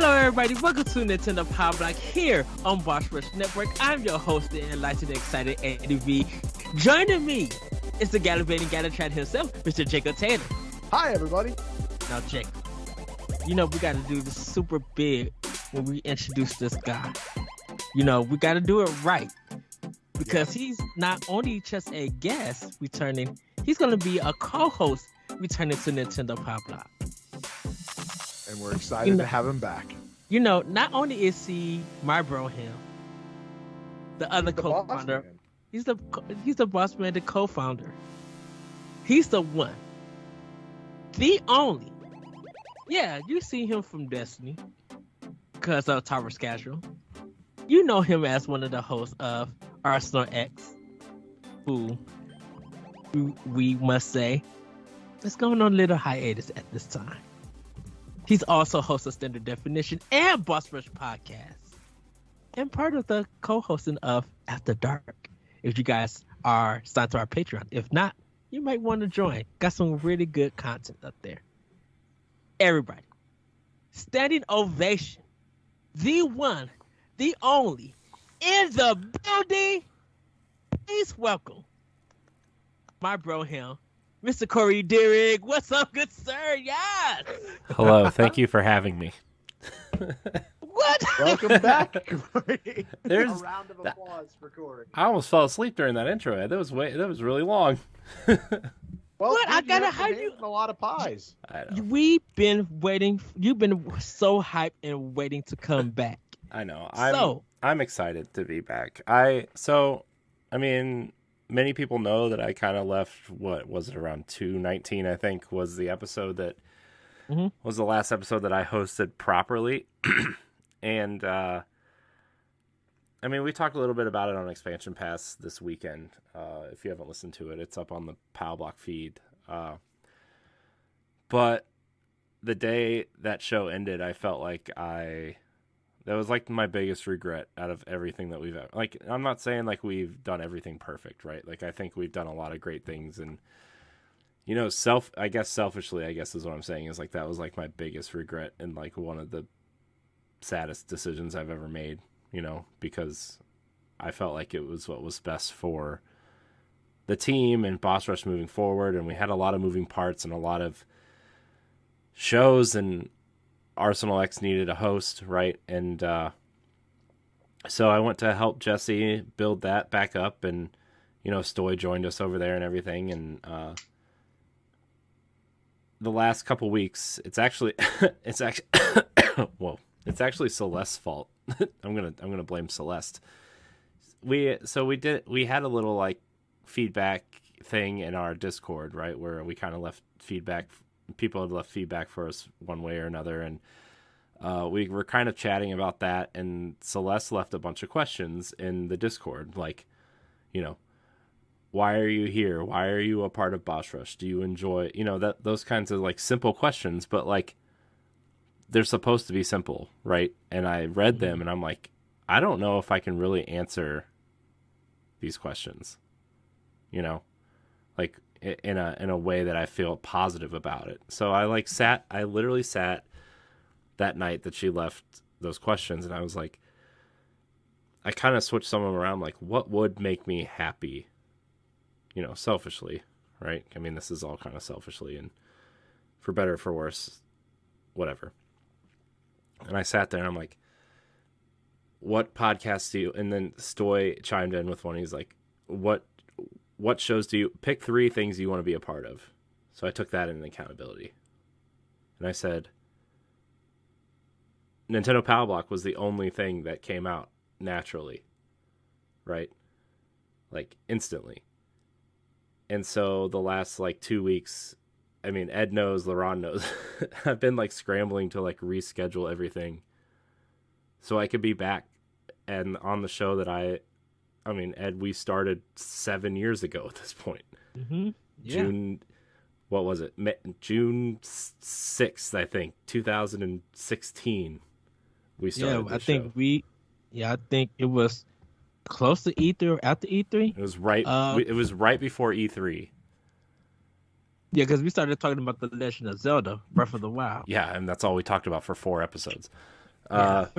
Hello, everybody. Welcome to Nintendo Pow Block here on Boss Rush Network. I'm your host, the enlightened, excited ADV. Joining me is the Varnell and Galutrad himself, Mr. Jacob Taylor. Hi, everybody. Now, Jacob, you know we got to do this super big when we introduce this guy. You know, we got to do it right because he's not only just a guest returning, he's going to be a co-host returning to Nintendo Pow Block. And we're excited to have him back. You know, not only is he my bro him, the other co-founder. He's the boss man, the co-founder. He's the one. The only. Yeah, you see him from Destiny because of Tower Casual. You know him as one of the hosts of Arsenal X, who we must say is going on a little hiatus at this time. He's also host of Standard Definition and Boss Rush Podcast, and part of the co-hosting of After Dark. If you guys are signed to our Patreon, if not, you might want to join. Got some really good content up there. Everybody, standing ovation, the one, the only, in the building. Please welcome my bro him, Mr. Corey Dirrig. What's up, good sir? Yes. Hello. Thank you for having me. What? Welcome back, Corey. There's a round of applause for Corey. I almost fell asleep during that intro. That was really long. Well, What? I gotta have have you. a lot of pies. I know. We've been waiting. You've been so hyped and waiting to come back. I know. I'm excited to be back. I mean, many people know that I kind of left. What was it, around 219? I think was the episode that was the last episode that I hosted properly. And I mean, we talked a little bit about it on Expansion Pass this weekend. If you haven't listened to it, it's up on the Pow Block feed. But the day that show ended, I felt like that was like my biggest regret out of everything that we've ever, like, I'm not saying like we've done everything perfect, right? Like, I think we've done a lot of great things, and you know, selfishly, I guess is what I'm saying, is like that was like my biggest regret and like one of the saddest decisions I've ever made, you know, because I felt like it was what was best for the team and Boss Rush moving forward, and we had a lot of moving parts and a lot of shows, and Arsenal X needed a host, right? And so I went to help Jesse build that back up, and you know, Stoy joined us over there and everything, and the last couple weeks, it's actually whoa. It's actually Celeste's fault. I'm gonna blame Celeste. We had a little like feedback thing in our Discord, right, where we kind of left feedback. People had left feedback for us one way or another, and we were kind of chatting about that. And Celeste left a bunch of questions in the Discord, like, you know, why are you here? Why are you a part of Boss Rush? Do you enjoy, you know, those kinds of like simple questions, but like, they're supposed to be simple, right? And I read them, and I'm like, I don't know if I can really answer these questions, you know, like in a way that I feel positive about it. So I literally sat that night that she left those questions, and I was like, I kind of switched some of them around, like, what would make me happy, you know, selfishly, right? I mean, this is all kind of selfishly, and for better or for worse, whatever. And I sat there and I'm like, what podcasts do you, and then Stoy chimed in with one. He's like, what shows do you, pick 3 things you want to be a part of. So I took that in accountability. And I said, Nintendo Pow Block was the only thing that came out naturally, right? Like instantly. And so the last like 2 weeks, I mean, Ed knows, LaRon knows. I've been like scrambling to like reschedule everything so I could be back and on the show that I mean, Ed, we started 7 years ago at this point. Mm-hmm. Yeah. June 6th, I think, 2016. We started. Yeah, I think it was close to E3 or after E3. It was right. It was right before E3. Yeah, because we started talking about The Legend of Zelda: Breath of the Wild. Yeah, and that's all we talked about for 4 episodes. And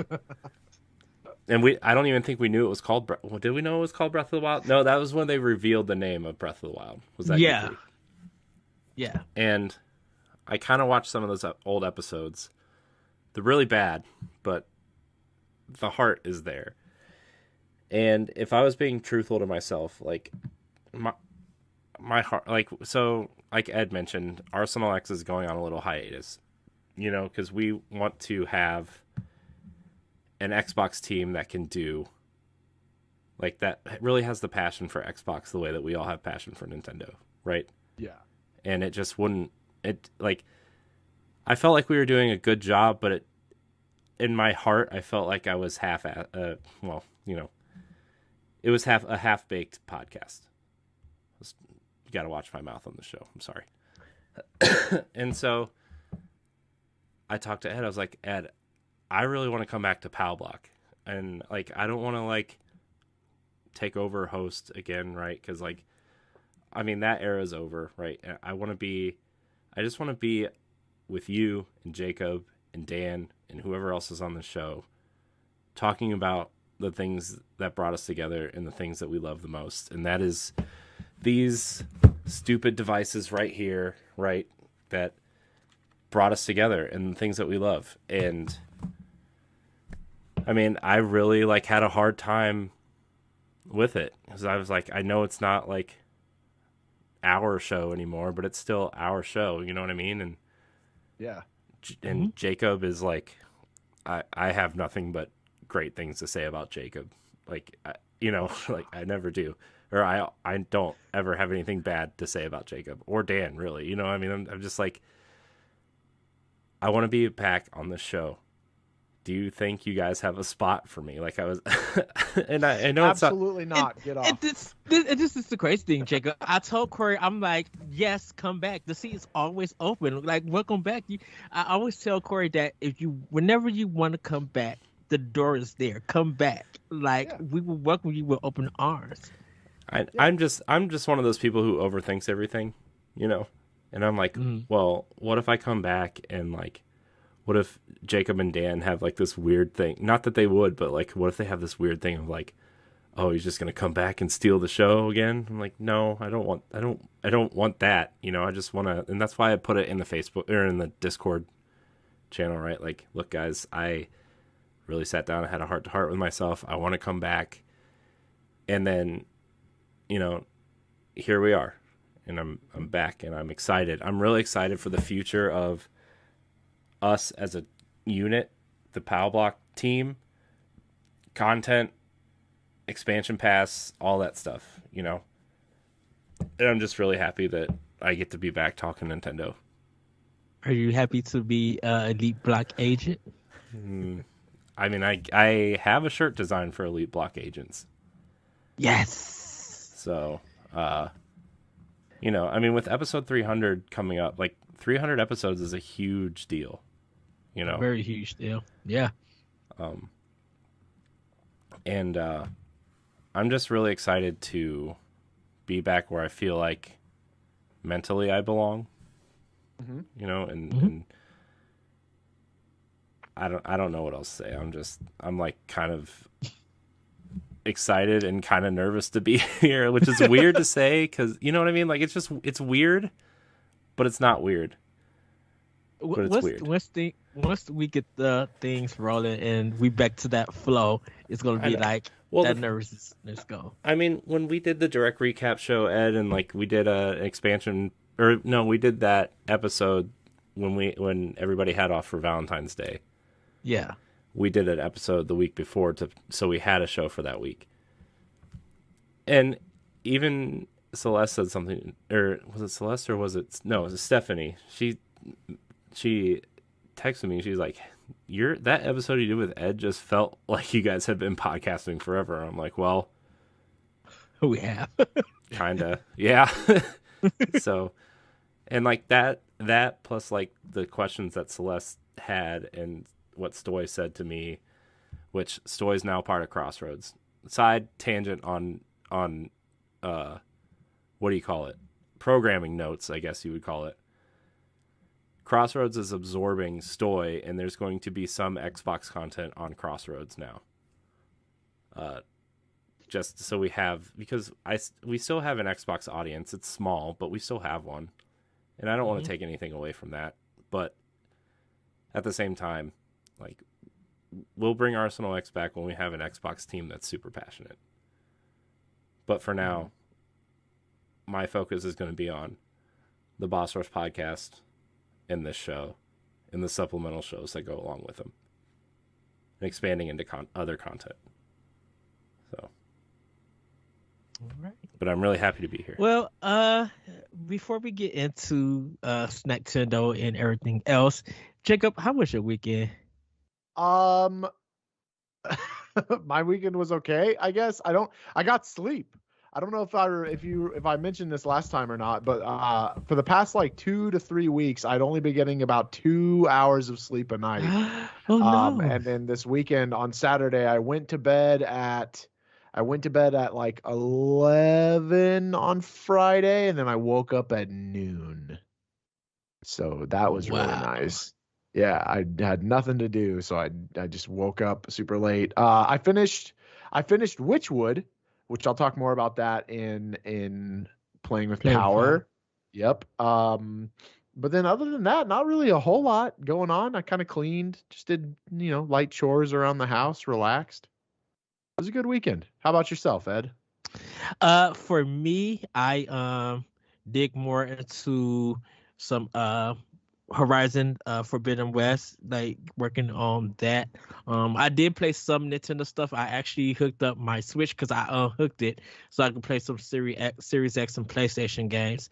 I don't even think we knew it was called. Well, did we know it was called Breath of the Wild? No, that was when they revealed the name of Breath of the Wild. Was that Yeah. E3? Yeah. And I kind of watched some of those old episodes. They're really bad, but the heart is there. And if I was being truthful to myself, like my heart, like, so like Ed mentioned, Arsenal X is going on a little hiatus, because we want to have an Xbox team that can do, like, that really has the passion for Xbox the way that we all have passion for Nintendo, right? Yeah. And it just wouldn't, like, I felt like we were doing a good job, but in my heart, I felt like I was it was a half-baked podcast. You got to watch my mouth on the show. I'm sorry. And so I talked to Ed. I was like, Ed, I really want to come back to Pow Block. And, like, I don't want to, like, take over host again, right? Because, like, I mean, that era is over, right? I just want to be with you and Jacob and Dan and whoever else is on the show, talking about the things that brought us together and the things that we love the most. And that is these stupid devices right here, right? That brought us together and the things that we love. And I mean, I really, like, had a hard time with it, because I was like, I know it's not like our show anymore, but it's still our show, you know what I mean? And yeah, and Jacob is like, I have nothing but great things to say about Jacob, like, like, I never do, or I don't ever have anything bad to say about Jacob or Dan, really, I mean, I'm just like, I want to be back on the show. Do you think you guys have a spot for me? Like, I was, and I know absolutely not. Get off. This is the crazy thing, Jacob. I told Corey, I'm like, yes, come back. The seat is always open. Like, welcome back. I always tell Corey that whenever you want to come back, the door is there. Come back. Like, we will welcome you with open arms. I'm just one of those people who overthinks everything, and I'm like, well, what if I come back and, like, what if Jacob and Dan have, like, this weird thing? Not that they would, but, like, what if they have this weird thing of, like, oh, he's just gonna come back and steal the show again? I'm like, no, I don't want that. I just want to, and that's why I put it in the Facebook or in the Discord channel, right? Like, look, guys, I really sat down and had a heart to heart with myself. I want to come back, and then, here we are, and I'm back, and I'm excited. I'm really excited for the future of us as a unit, the Pow Block team, content, expansion pass, all that stuff, And I'm just really happy that I get to be back talking Nintendo. Are you happy to be Elite Block agent? I mean, I have a shirt designed for Elite Block agents. Yes. So, I mean, with episode 300 coming up, like, 300 episodes is a huge deal. Very huge deal. Yeah. And I'm just really excited to be back where I feel like mentally I belong. And I don't know what else to say. I'm like kind of excited and kind of nervous to be here, which is weird to say, because you know what I mean? Like, it's weird, but it's not weird. But it's weird. Once we get the things rolling and we back to that flow, it's gonna be like, that nervousness go. I mean, when we did the direct recap show, Ed, and, like, we did an expansion, or no, we did that episode when everybody had off for Valentine's Day. Yeah. We did an episode the week before so we had a show for that week. And even Celeste said something, or was it Celeste or was it Stephanie? She texted me. She's like, that episode you did with Ed just felt like you guys had been podcasting forever. And I'm like, well, we have. Kinda. Yeah. So, and, like, that plus, like, the questions that Celeste had and what Stoy said to me, which Stoy's now part of Crossroads. Side tangent on what do you call it? Programming notes, I guess you would call it. Crossroads is absorbing Stoy, and there's going to be some Xbox content on Crossroads now. Just so we have, because we still have an Xbox audience. It's small, but we still have one, and I don't want to take anything away from that. But at the same time, like, we'll bring Arsenal X back when we have an Xbox team that's super passionate. But for now, my focus is going to be on the Boss Rush podcast and this show and the supplemental shows that go along with them, and expanding into other content. So, all right. But I'm really happy to be here. Well, before we get into Snacktendo and everything else, Jacob, how was your weekend? My weekend was okay, I guess. I got sleep. I don't know if I mentioned this last time or not, but for the past like 2 to 3 weeks, I'd only been getting about 2 hours of sleep a night. No. And then this weekend on Saturday, I went to bed at like 11 on Friday, and then I woke up at noon. So that was really nice. Yeah, I had nothing to do, so I just woke up super late. I finished Witchwood, which I'll talk more about that in Playing with Power. Yep. But then other than that, not really a whole lot going on. I kind of cleaned, just did, light chores around the house, relaxed. It was a good weekend. How about yourself, Ed? For me, I dig more into some Horizon Forbidden West, like working on that. I did play some Nintendo stuff. I actually hooked up my Switch because I unhooked it so I could play some Series X and PlayStation games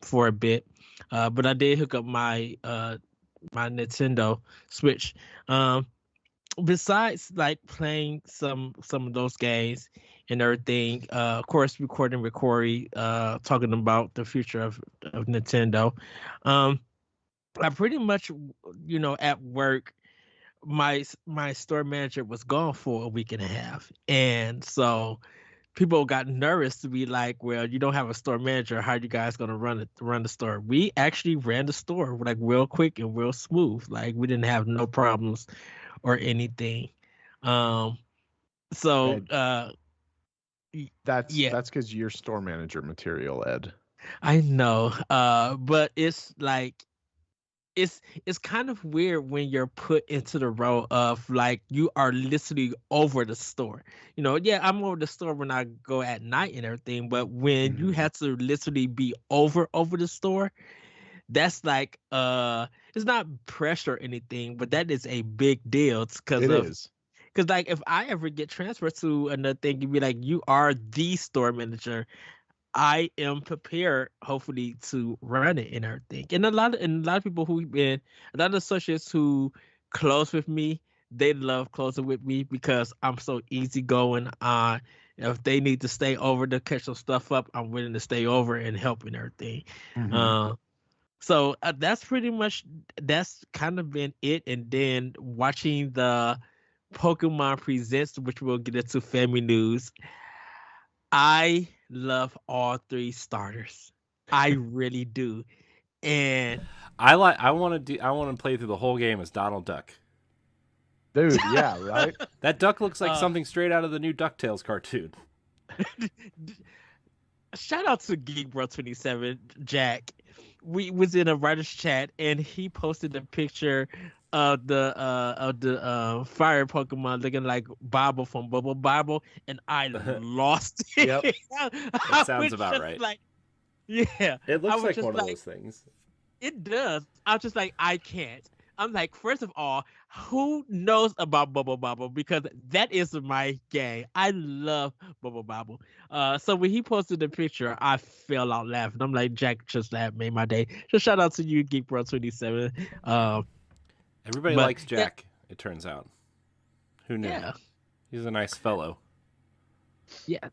for a bit. But I did hook up my my Nintendo Switch. Besides like playing some of those games and everything, of course recording with Corey, talking about the future of Nintendo. I pretty much, at work, my store manager was gone for a week and a half, and so people got nervous to be like, "Well, you don't have a store manager. How are you guys gonna run the store?" We actually ran the store like real quick and real smooth. Like we didn't have no problems or anything. So that's because you're store manager material, Ed. I know, but it's like. It's kind of weird when you're put into the role of like you are literally over the store. Yeah, I'm over the store when I go at night and everything, but when you have to literally be over the store, that's like it's not pressure or anything, but that is a big deal because like if I ever get transferred to another thing, you'd be like, you are the store manager. I am prepared, hopefully, to run it and everything. And a lot of people a lot of associates who close with me, they love closing with me because I'm so easygoing. If they need to stay over to catch some stuff up, I'm willing to stay over and help and everything. So that's kind of been it. And then watching the Pokemon Presents, which we'll get into family news. I love all 3 starters. I really do. And I want to play through the whole game as Donald Duck. Dude, yeah, right? That duck looks like something straight out of the new DuckTales cartoon. Shout out to GeekBro27, Jack. We was in a writer's chat and he posted a picture of the fire Pokemon looking like Bobble from Bubble Bobble, and I lost it. Yep. That sounds about right. Like, yeah. It looks like one of those things. It does. I was just like, I can't. I'm like, first of all, who knows about Bubble Bobble? Because that is my game. I love Bubble Bobble. So when he posted the picture, I fell out laughing. I'm like, Jack just laughed, made my day. So shout out to you, GeekBro27. Everybody likes Jack, it turns out. Who knew? Yeah. He's a nice fellow. Yeah.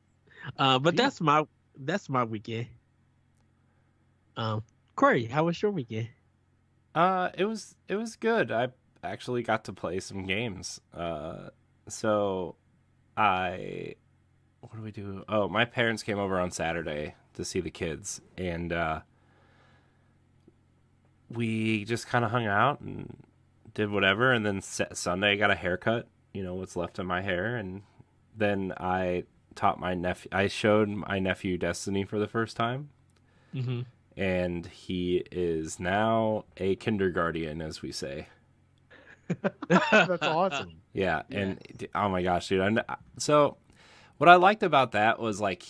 But that's my weekend. Corey, how was your weekend? It was good. I actually got to play some games. So what do we do? Oh, my parents came over on Saturday to see the kids, and we just kind of hung out and did whatever. And then Sunday I got a haircut, what's left of my hair. And then I showed my nephew Destiny for the first time. Mm-hmm. And he is now a kindergarten, as we say. That's awesome. Yeah. And oh my gosh, dude. So what I liked about that was like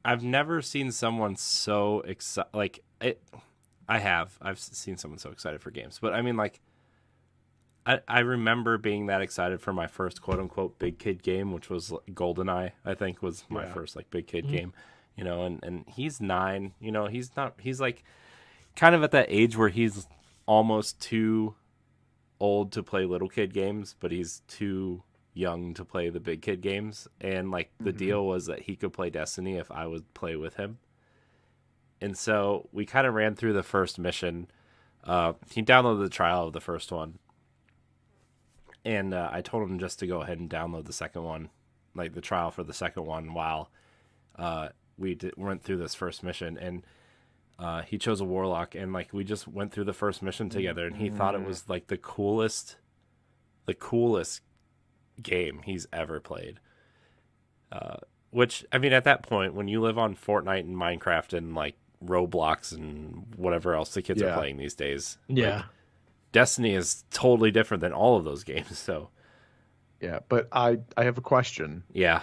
I've never seen someone so excited. Like I've seen someone so excited for games, but I mean, like, I remember being that excited for my first quote unquote big kid game, which was GoldenEye, I think was my first like big kid game, and he's 9, he's like kind of at that age where he's almost too old to play little kid games, but he's too young to play the big kid games. And like the deal was that he could play Destiny if I would play with him. And so we kind of ran through the first mission. He downloaded the trial of the first one. And I told him just to go ahead and download the second one, like the trial for the second one, while we went through this first mission. And he chose a warlock, and like we just went through the first mission together, and he thought it was like the coolest game he's ever played. Which, I mean, at that point, when you live on Fortnite and Minecraft and like Roblox and whatever else the kids are playing these days, like, Destiny is totally different than all of those games. So yeah, but I have a question. Yeah.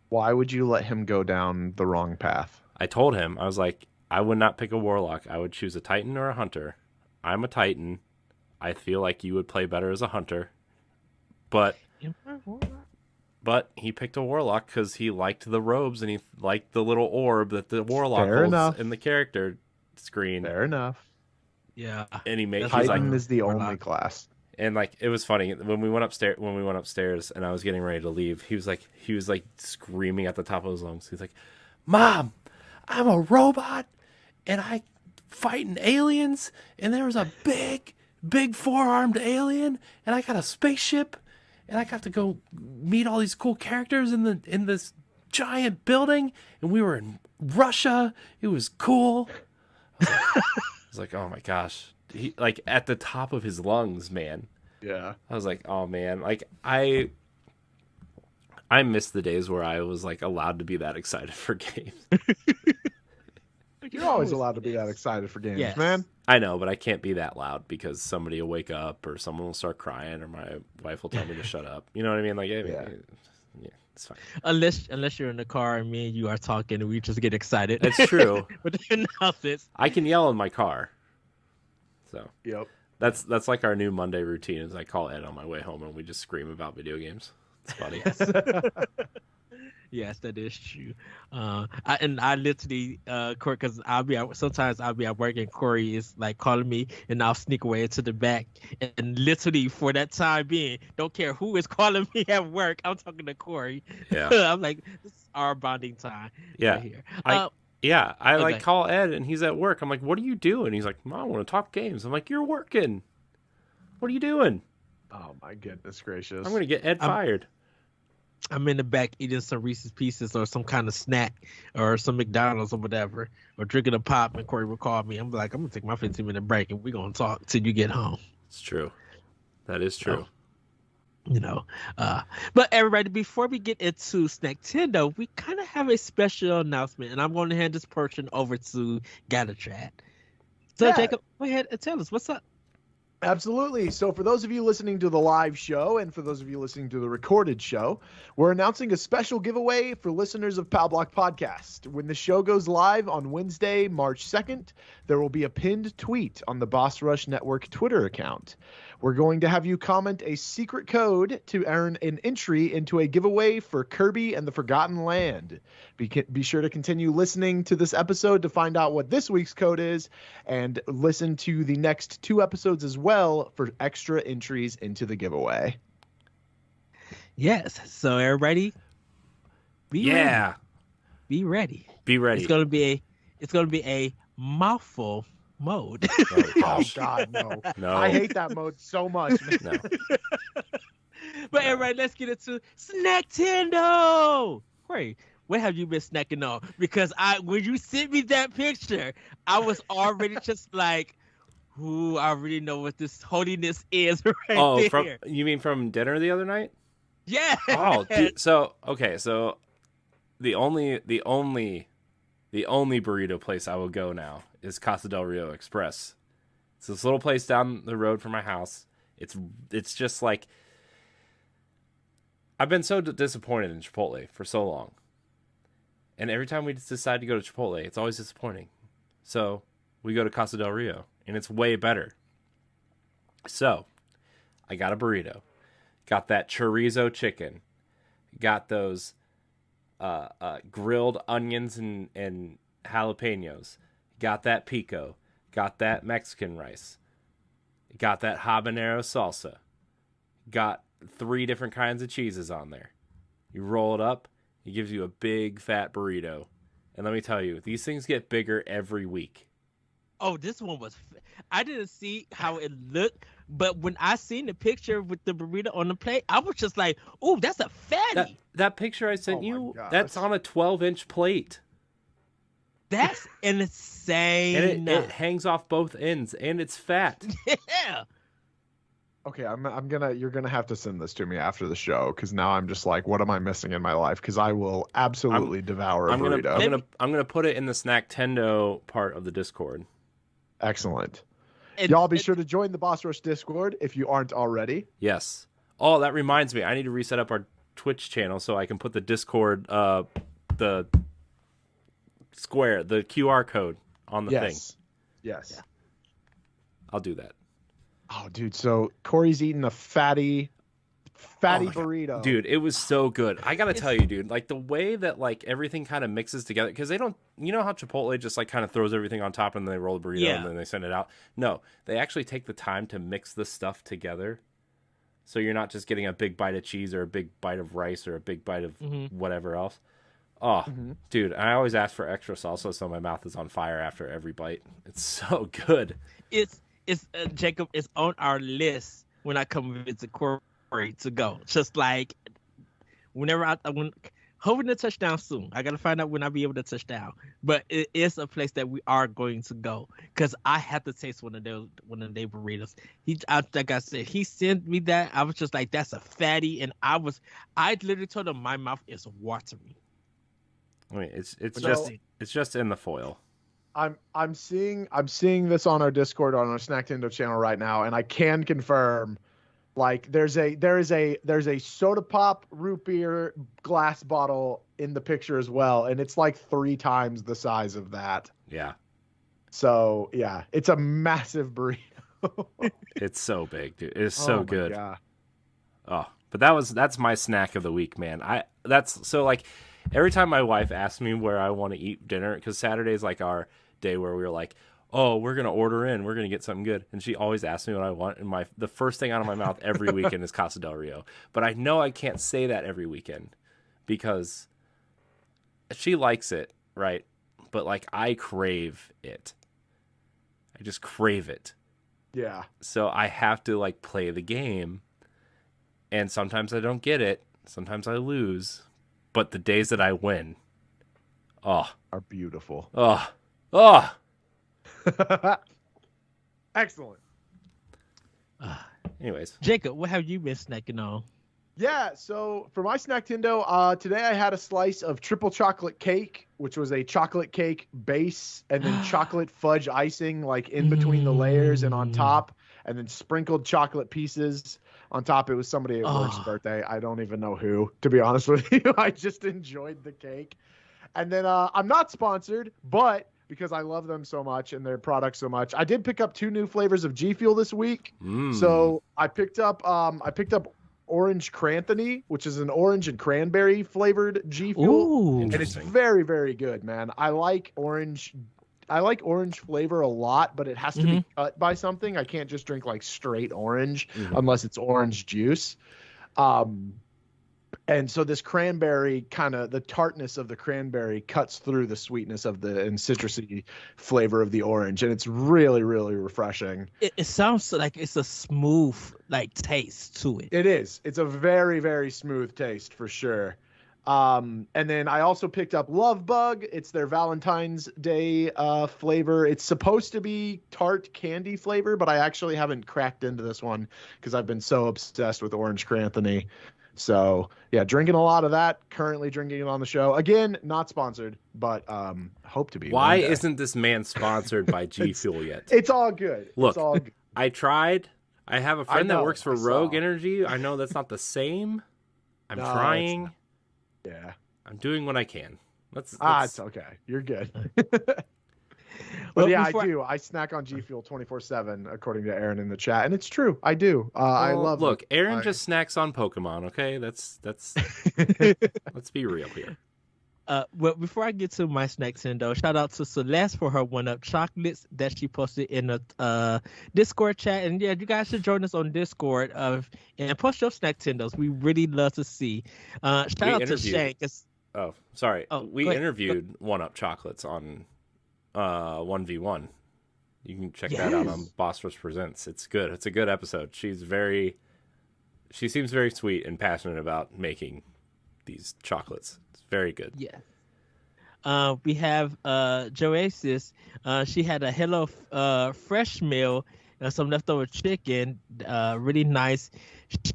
Why would you let him go down the wrong path? I told him, I was like, I would not pick a warlock. I would choose a Titan or a hunter. I'm a Titan. I feel like you would play better as a hunter. But he picked a warlock because he liked the robes and he liked the little orb that the warlock holds in the character screen. Fair enough. Yeah. And he made Titan is the only class. And like it was funny when we went upstairs and I was getting ready to leave, he was like screaming at the top of his lungs. He's like, "Mom, I'm a robot and I fighting aliens, and there was a big 4-armed alien, and I got a spaceship, and I got to go meet all these cool characters in this giant building, and we were in Russia. It was cool." I was like, oh my gosh. He like at the top of his lungs, man. Yeah. I was like, oh man, like I miss the days where I was like allowed to be that excited for games. You're always allowed to be that excited for games, man. I know, but I can't be that loud because somebody will wake up or someone will start crying or my wife will tell me to shut up. You know what I mean? Like, yeah, it's fine. Unless you're in the car and me and you are talking and we just get excited. It's true. But the announcements. I can yell in my car. So yep. That's like our new Monday routine is I call Ed on my way home and we just scream about video games. It's funny. Yes, that is true. I literally, Corey, because sometimes I'll be at work and Corey is like calling me and I'll sneak away into the back and literally for that time being, don't care who is calling me at work, I'm talking to Corey. Yeah. I'm like, this is our bonding time. Yeah. Right here. I like call Ed and he's at work. I'm like, what are you doing? He's like, Mom, I want to talk games. I'm like, you're working. What are you doing? Oh my goodness gracious. I'm going to get Ed fired. I'm in the back eating some Reese's Pieces or some kind of snack or some McDonald's or whatever, or drinking a pop, and Corey will call me. I'm like, I'm going to take my 15-minute break and we're going to talk till you get home. It's true. That is true. But everybody, before we get into Snacktendo, we kind of have a special announcement, and I'm going to hand this portion over to Galutrad. So, Jacob, go ahead and tell us what's up. Absolutely. So for those of you listening to the live show and for those of you listening to the recorded show, we're announcing a special giveaway for listeners of Pow Block Podcast. When the show goes live on Wednesday, March 2nd, there will be a pinned tweet on the Boss Rush Network Twitter account. We're going to have you comment a secret code to earn an entry into a giveaway for Kirby and the Forgotten Land. Be sure to continue listening to this episode to find out what this week's code is, and listen to the next 2 episodes as well for extra entries into the giveaway. Yes. So everybody, be ready. Be ready. It's gonna be a mouthful mode. Oh God, no. I hate that mode so much. No. But everybody, let's get into Snacktendo. Great. What have you been snacking on? Because when you sent me that picture, I was already just like, Ooh, I already know what this holiness is right Oh, there. you mean from dinner the other night? Yeah. Oh, dude. So the only burrito place I will go now is Casa del Rio Express. It's this little place down the road from my house. It's just like, I've been so disappointed in Chipotle for so long. And every time we decide to go to Chipotle, it's always disappointing. So we go to Casa del Rio, and it's way better. So I got a burrito. Got that chorizo chicken. Got those grilled onions and jalapenos. Got that pico. Got that Mexican rice. Got that habanero salsa. Got 3 different kinds of cheeses on there. You roll it up, it gives you a big fat burrito. And let me tell you, these things get bigger every week. Oh, this one was. I didn't see how it looked, but when I seen the picture with the burrito on the plate, I was just like, "Ooh, that's a fatty." That picture I sent you, that's on a 12-inch plate. That's insane. And it hangs off both ends, and it's fat. Yeah. Okay, you're gonna have to send this to me after the show, because now I'm just like, what am I missing in my life? Because I will absolutely devour a burrito. I'm gonna put it in the Snacktendo part of the Discord. Excellent. Y'all be sure to join the Boss Rush Discord if you aren't already. Yes. Oh, that reminds me, I need to reset up our Twitch channel so I can put the Discord, the QR code on the thing. Yes. Yeah. I'll do that. Oh, dude. So Corey's eating a fatty burrito. Dude, it was so good. I gotta tell you, dude, like the way that like everything kind of mixes together, because they don't, you know how Chipotle just like kind of throws everything on top and then they roll the burrito and then they send it out? No, they actually take the time to mix the stuff together. So you're not just getting a big bite of cheese or a big bite of rice or a big bite of whatever else. Oh, dude, I always ask for extra salsa so my mouth is on fire after every bite. It's so good. It's Jacob. It's on our list when I come visit Corey to go. Just like whenever hoping to touch down soon. I gotta find out when I'll be able to touch down. But it is a place that we are going to go because I have to taste one of their burritos. Like I said, he sent me that. I was just like, that's a fatty, and I literally told him my mouth is watering. I mean, it's just in the foil. I'm seeing this on our Discord on our Snacktendo channel right now, and I can confirm, like there is a soda pop root beer glass bottle in the picture as well, and it's like 3 times the size of that. Yeah. So yeah, it's a massive burrito. It's so big, dude. It's so good. God. Oh, but that's my snack of the week, man. Every time my wife asks me where I want to eat dinner, because Saturday is like our day where we're like, oh, we're going to order in, we're going to get something good. And she always asks me what I want. And the first thing out of my mouth every weekend is Casa del Rio. But I know I can't say that every weekend because she likes it, right? But like I crave it. I just crave it. Yeah. So I have to like play the game. And sometimes I don't get it. Sometimes I lose. But the days that I win, are beautiful. Excellent. Anyways, Jacob, what have you been snacking on? Yeah, so for my Snacktendo, today I had a slice of triple chocolate cake, which was a chocolate cake base and then chocolate fudge icing like in between the layers and on top, and then sprinkled chocolate pieces on top. It was somebody at work's birthday. I don't even know who, to be honest with you. I just enjoyed the cake. And then I'm not sponsored, but because I love them so much and their products so much, I did pick up 2 new flavors of G Fuel this week. So I picked up Orange Cranthony, which is an orange and cranberry flavored G Fuel. And it's very, very good, man. I like orange flavor a lot, but it has to be cut by something. I can't just drink like straight orange unless it's orange juice. And so this cranberry, kind of the tartness of the cranberry cuts through the sweetness of and citrusy flavor of the orange. And it's really, really refreshing. It sounds like it's a smooth like taste to it. It is. It's a very, very smooth taste for sure. And then I also picked up Love Bug. It's their Valentine's Day flavor. It's supposed to be tart candy flavor, but I actually haven't cracked into this one because I've been so obsessed with Orange Cranthony. So yeah, drinking a lot of that. Currently drinking it on the show. Again, not sponsored, but hope to be. Why isn't this man sponsored by G Fuel yet? It's all good. Look, it's all good. I tried. I have a friend that works for Rogue Energy. I know that's not the same. I'm trying. Yeah. I'm doing what I can. Let's... It's okay. You're good. But yeah, I do. I snack on G Fuel 24/7, according to Aaron in the chat, and it's true. I do. I love. Look, Aaron just snacks on Pokemon. Okay, that's. Let's be real here. Well, before I get to my snacks, though, shout out to Celeste for her 1-Up chocolates that she posted in the Discord chat, and yeah, you guys should join us on Discord and post your snack tendos. We really love to see. Shout out to Shane. Oh, sorry. We interviewed 1-Up chocolates on 1v1. You can check that out on Pokémon Presents. It's good. It's a good episode. She seems very sweet and passionate about making these chocolates. It's very good. Yeah. We have Joasis. She had a Hello Fresh meal and some leftover chicken. Really nice.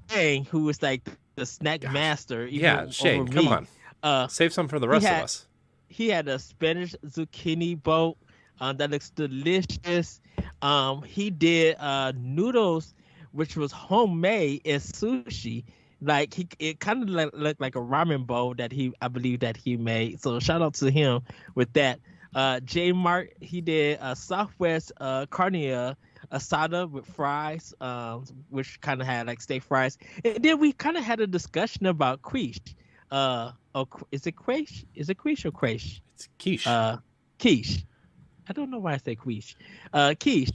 Shane, who was like the snack master. Yeah, Shane, come on. Save some for the rest of us. He had a Spanish zucchini boat that looks delicious. He did noodles, which was homemade as sushi. Like it kind of looked like a ramen bowl that I believe that he made. So shout out to him with that. J Mart, he did Southwest Carnia asada with fries, which kind of had like steak fries. And then we kind of had a discussion about quiche. Is it quiche? Is it quiche or quiche? It's quiche. Quiche. I don't know why I say quiche. Quiche.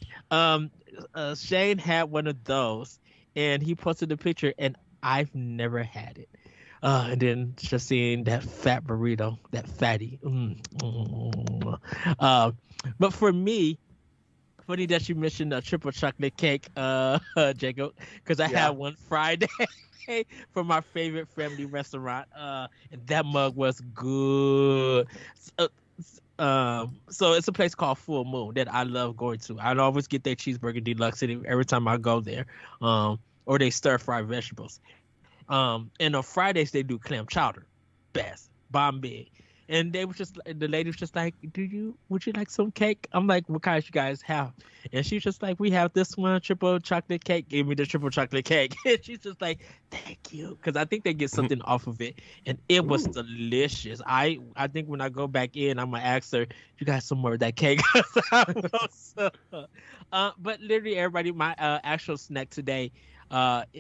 Shane had one of those, and he posted a picture, and I've never had it. And then just seeing that fat burrito, that fatty. But for me, funny that you mentioned a triple chocolate cake, Jacob, because I had one Friday from my favorite family restaurant, and that mug was good. So it's a place called Full Moon that I love going to. I always get their cheeseburger deluxe every time I go there, or they stir fry vegetables. And on Fridays they do clam chowder, best, bomb big. And they was the lady was just like, would you like some cake? I'm like, what kind you guys have? And she's just like, we have this one, triple chocolate cake. Give me the triple chocolate cake. And she's just like, thank you. Because I think they get something off of it. And it was delicious. I think when I go back in, I'm going to ask her, you got some more of that cake? But literally everybody, my actual snack today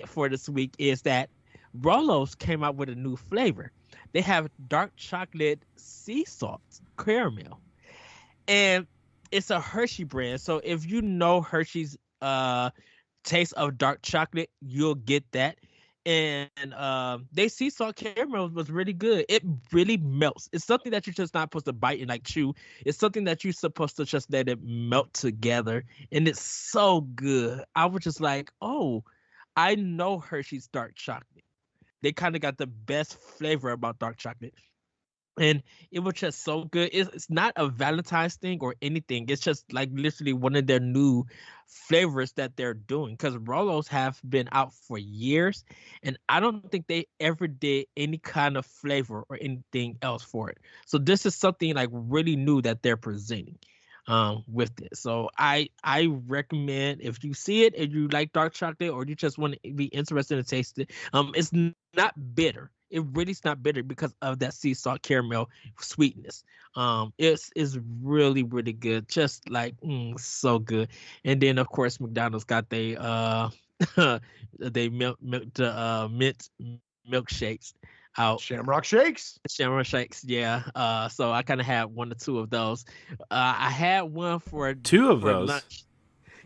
for this week is that Rolos came out with a new flavor. They have dark chocolate sea salt caramel, and it's a Hershey brand. So if you know Hershey's taste of dark chocolate, you'll get that. And they sea salt caramel was really good. It really melts. It's something that you're just not supposed to bite and like chew. It's something that you're supposed to just let it melt together, and it's so good. I was just like, oh, I know Hershey's dark chocolate. They kind of got the best flavor about dark chocolate. And it was just so good. It's not a Valentine's thing or anything. It's just like literally one of their new flavors that they're doing. Because Rolos have been out for years. And I don't think they ever did any kind of flavor or anything else for it. So this is something like really new that they're presenting with it. So I recommend, if you see it and you like dark chocolate or you just want to be interested in taste it, it's not bitter. It really is not bitter because of that sea salt caramel sweetness. It's really, really good. Just like so good. And then of course McDonald's got they mint milkshakes out. Shamrock shakes, yeah. So I kind of had one or two of those. I had one for lunch.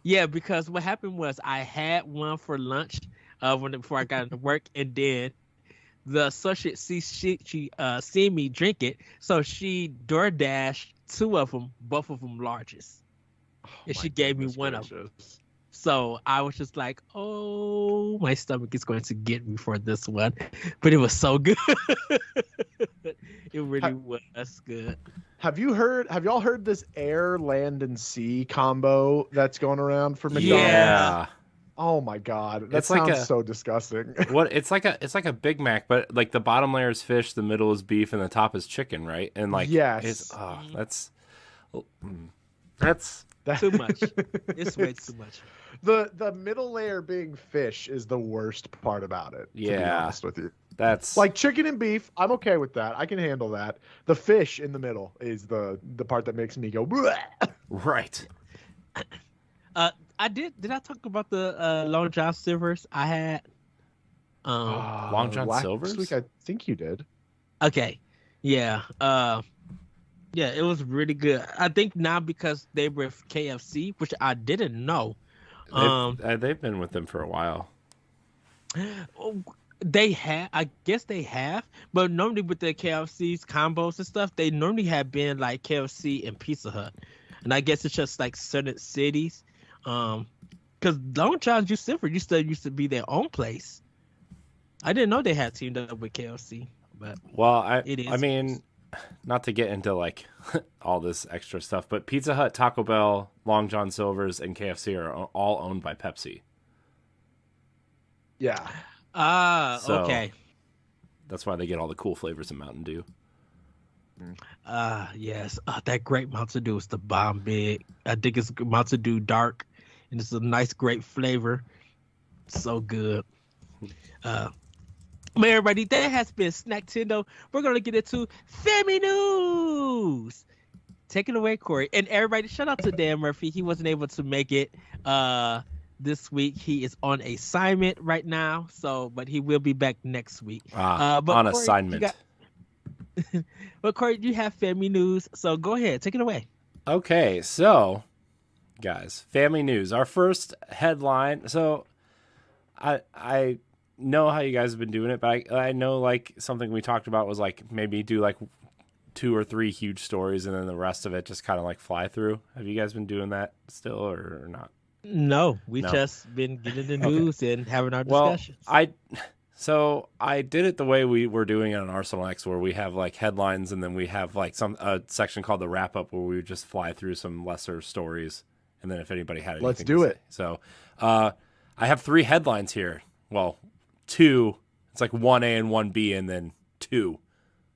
Yeah, because what happened was I had one for lunch before I got into work, and then the associate she seen me drink it, so she DoorDashed two of them, both of them largest, and she gave me one of them. So I was just like, oh, my stomach is going to get me for this one. But it was so good. It really was good. Have y'all heard this air, land, and sea combo that's going around for McDonald's? Yeah. Oh my god, that It's like sounds so disgusting. What it's like a Big Mac, but like the bottom layer is fish, the middle is beef, and the top is chicken, right? And like yes, that's too much. It's way too much. The middle layer being fish is the worst part about it. Yeah. To be honest with you, that's like chicken and beef. I'm okay with that. I can handle that. The fish in the middle is the part that makes me go. Bleh. Right. Did I talk about the Long John Silver's I had? Long John Silver's? Week, I think you did. Okay. Yeah. Yeah, it was really good. I think now because they were KFC, which I didn't know. They've been with them for a while. I guess they have, but normally with the KFC's combos and stuff, they normally have been like KFC and Pizza Hut, and I guess it's just like certain cities. Because Long John Silver used to be their own place. I didn't know they had teamed up with KFC, but I mean, not to get into like all this extra stuff, but Pizza Hut, Taco Bell, Long John Silver's, and KFC are all owned by Pepsi. Yeah. Okay. That's why they get all the cool flavors in Mountain Dew. Yes. That grape Mountain Dew is the bomb big. I think it's Mountain Dew Dark, and it's a nice grape flavor. So good. But everybody, that has been Snacktendo. We're going to get into Family News. Take it away, Corey. And everybody, shout out to Dan Murphy. He wasn't able to make it this week. He is on assignment right now, but he will be back next week. On Corey, assignment. But Corey, you have Family News, so go ahead. Take it away. Okay, so, guys, Family News. Our first headline. So, I know how you guys have been doing it, but I know like something we talked about was like maybe do like 2 or 3 huge stories and then the rest of it just kind of like fly through. Have you guys been doing that still or not? No, we've just been getting the news and having our discussions. So I did it the way we were doing it on Arsenal X, where we have like headlines and then we have like a section called the wrap up where we would just fly through some lesser stories. And then if anybody had anything let's do it. So I have 3 headlines here. Well, 2. It's like 1A and 1B and then 2.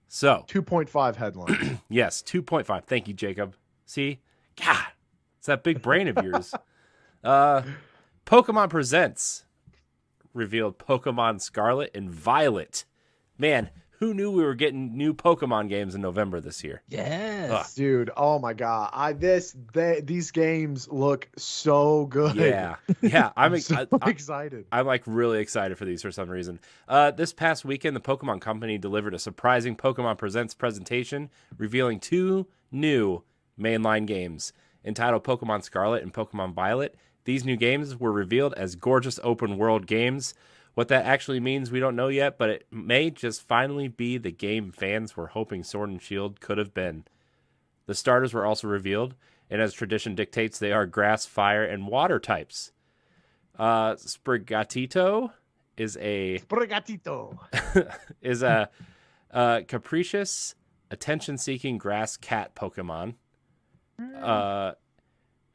So 2.5 headlines. Yes, 2.5. Thank you, Jacob. See? God, it's that big brain of yours. Pokémon Presents revealed Pokemon Scarlet and Violet. Man, who knew we were getting new Pokemon games in November this year? Yes. Dude, oh my god. These games look so good. Yeah. I'm so excited. I'm like really excited for these for some reason. This past weekend, the Pokemon Company delivered a surprising Pokemon Presents presentation revealing 2 new mainline games entitled Pokemon Scarlet and Pokemon Violet. These new games were revealed as gorgeous open world games. What that actually means, we don't know yet, but it may just finally be the game fans were hoping Sword and Shield could have been. The starters were also revealed, and as tradition dictates, they are grass, fire, and water types. Sprigatito is a capricious, attention-seeking grass cat Pokemon.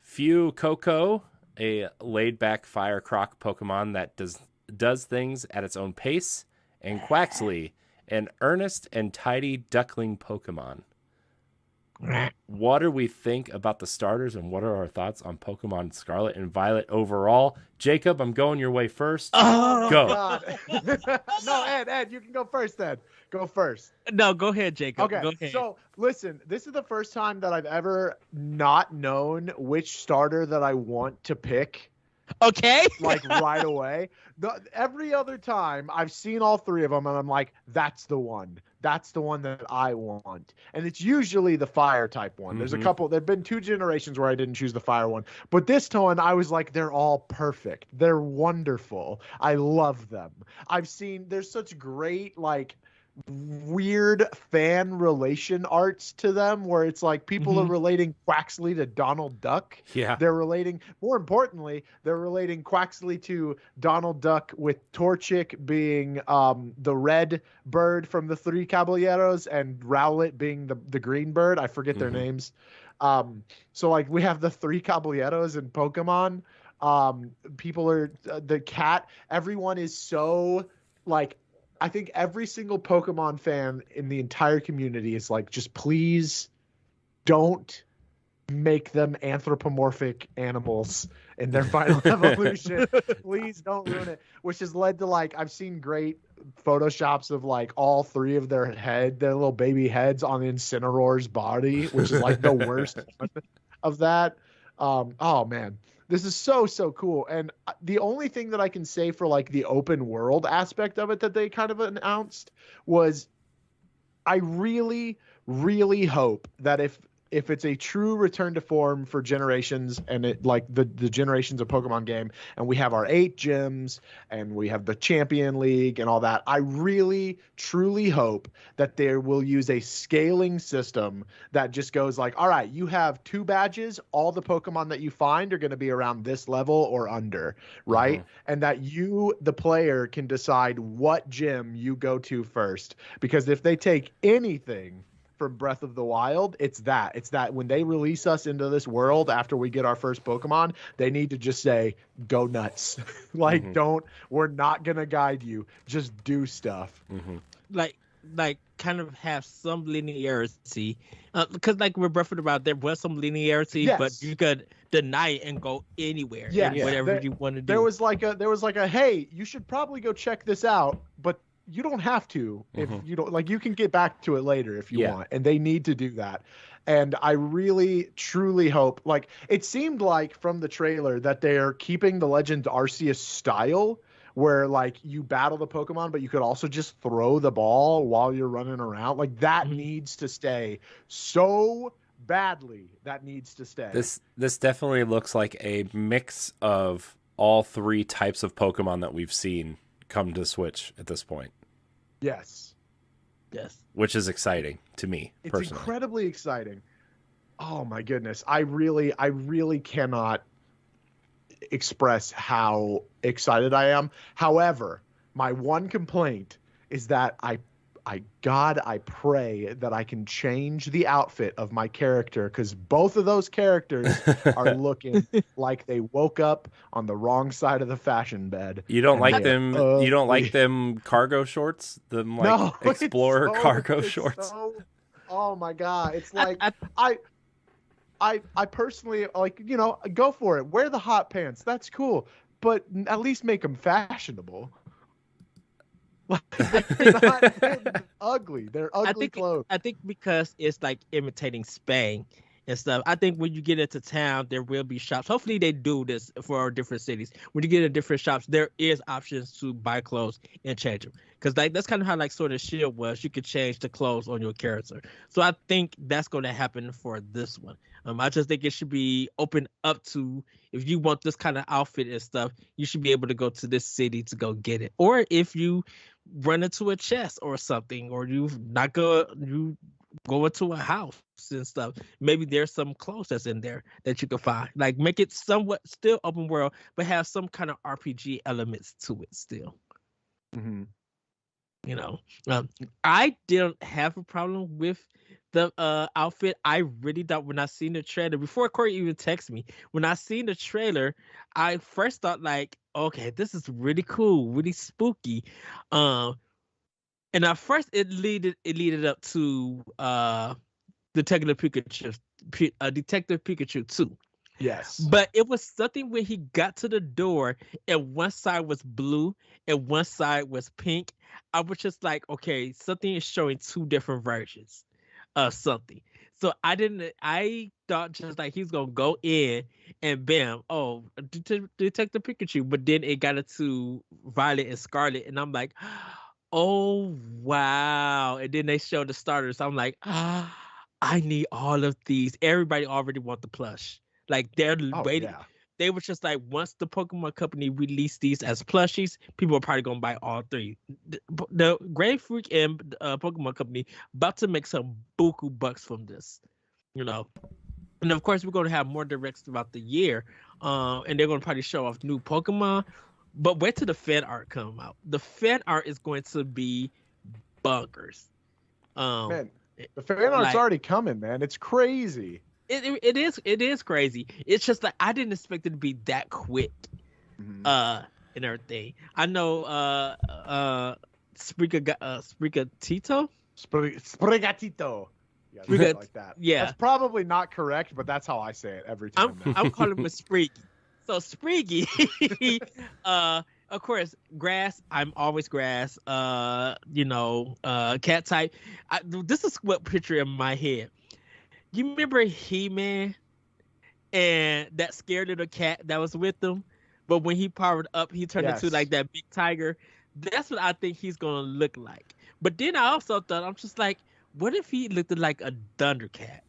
Fuecoco, a laid-back fire croc Pokemon that does things at its own pace, and Quaxley, an earnest and tidy duckling Pokemon. What do we think about the starters, and what are our thoughts on Pokemon Scarlet and Violet overall? Jacob, I'm going your way first. Oh, go. God. No, Ed, you can go first, Ed. Go first. No, go ahead, Jacob. Okay, go ahead. So listen, this is the first time that I've ever not known which starter that I want to pick. Okay. Like right away. Every other time I've seen all 3 of them and I'm like, that's the one. That's the one that I want. And it's usually the fire type one. There's a couple, there've been 2 generations where I didn't choose the fire one. But this time I was like, they're all perfect. They're wonderful. I love them. There's such great, like, weird weird fan relation arts to them where it's like people are relating Quaxley to Donald Duck. Yeah. They're relating, more importantly, they're relating Quaxley to Donald Duck with Torchic being the red bird from the Three Caballeros and Rowlet being the green bird. I forget their names. So like we have the Three Caballeros in Pokemon. People are the cat. Everyone is so like, I think every single Pokemon fan in the entire community is like, just please don't make them anthropomorphic animals in their final evolution. Please don't ruin it. Which has led to like, I've seen great photoshops of like all three of their little baby heads on Incineroar's body, which is like the worst of that. Oh man. This is so cool. And the only thing that I can say for like the open world aspect of it that they kind of announced was I really, really hope that if it's a true return to form for generations and it like the generations of Pokemon game and we have our 8 gyms and we have the Champion League and all that, I really truly hope that they will use a scaling system that just goes like, all right, you have 2 badges, all the Pokemon that you find are going to be around this level or under, right? And that you, the player, can decide what gym you go to first. Because if they take anything from Breath of the Wild, it's that when they release us into this world after we get our first Pokemon, they need to just say, go nuts. Like, we're not going to guide you. Just do stuff. Like kind of have some linearity. Because like with Breath of the Wild, there was some linearity, but you could deny it and go anywhere. Whatever you want to do. There was like a, hey, you should probably go check this out, but you don't have to if you don't like, you can get back to it later if you want, and they need to do that. And I really truly hope, like, it seemed like from the trailer that they're keeping the Legend Arceus style where like you battle the Pokemon, but you could also just throw the ball while you're running around. Like that needs to stay so badly. That needs to stay. This definitely looks like a mix of all 3 types of Pokemon that we've seen come to Switch at this point. Yes. Which is exciting to me personally. It's incredibly exciting. Oh my goodness. I really cannot express how excited I am. However, my one complaint is that I pray that I can change the outfit of my character, because both of those characters are looking like they woke up on the wrong side of the fashion bed. You don't like them? You don't like them cargo shorts? Them like Explorer cargo shorts? Oh my god! It's like I personally like, you know, go for it. Wear the hot pants. That's cool, but at least make them fashionable. They're ugly. They're ugly clothes. I think because it's like imitating Spain and stuff. I think when you get into town, there will be shops. Hopefully they do this for our different cities. When you get into different shops, there is options to buy clothes and change them. Because like that's kind of how like Sword and Shield was. You could change the clothes on your character. So I think that's going to happen for this one. I just think it should be open up to, if you want this kind of outfit and stuff, you should be able to go to this city to go get it. Or if you run into a chest or something, or you go into a house and stuff, maybe there's some clothes that's in there that you can find. Like make it somewhat still open world, but have some kind of RPG elements to it still. You know, I didn't have a problem with the outfit. I really thought when I seen the trailer, before Corey even texted me, when I seen the trailer, I first thought like, okay, this is really cool, really spooky. And at first it leaded up to Detective Pikachu 2. Yes. But it was something when he got to the door and one side was blue and one side was pink. I was just like, okay, something is showing 2 different versions of something. So I thought just like he's going to go in and bam, oh, Detective Pikachu. But then it got into Violet and Scarlet. And I'm like, oh, wow. And then they showed the starters. I'm like, I need all of these. Everybody already want the plush. Like they're waiting. Yeah. they were just like, once the Pokemon Company released these as plushies, people are probably gonna buy all three. The Game Freak and Pokemon Company about to make some buku bucks from this, you know. And of course, we're gonna have more directs throughout the year, and they're gonna probably show off new Pokemon. But wait till the fan art come out. The fan art is going to be bunkers. Man, the fan art's already coming, man. It's crazy. It is crazy. It's just like I didn't expect it to be that quick, and everything. I know Sprigatito. Sprigatito. Yeah, like that. Yeah, that's probably not correct, but that's how I say it every time. I'm calling him a Spriggy. So Spriggy, of course, grass. I'm always grass. Cat type. This is what picture in my head. You remember He-Man and that scared little cat that was with him, but when he powered up, he turned into like that big tiger. That's what I think he's gonna look like. But then I also thought, I'm just like, what if he looked like a Thundercat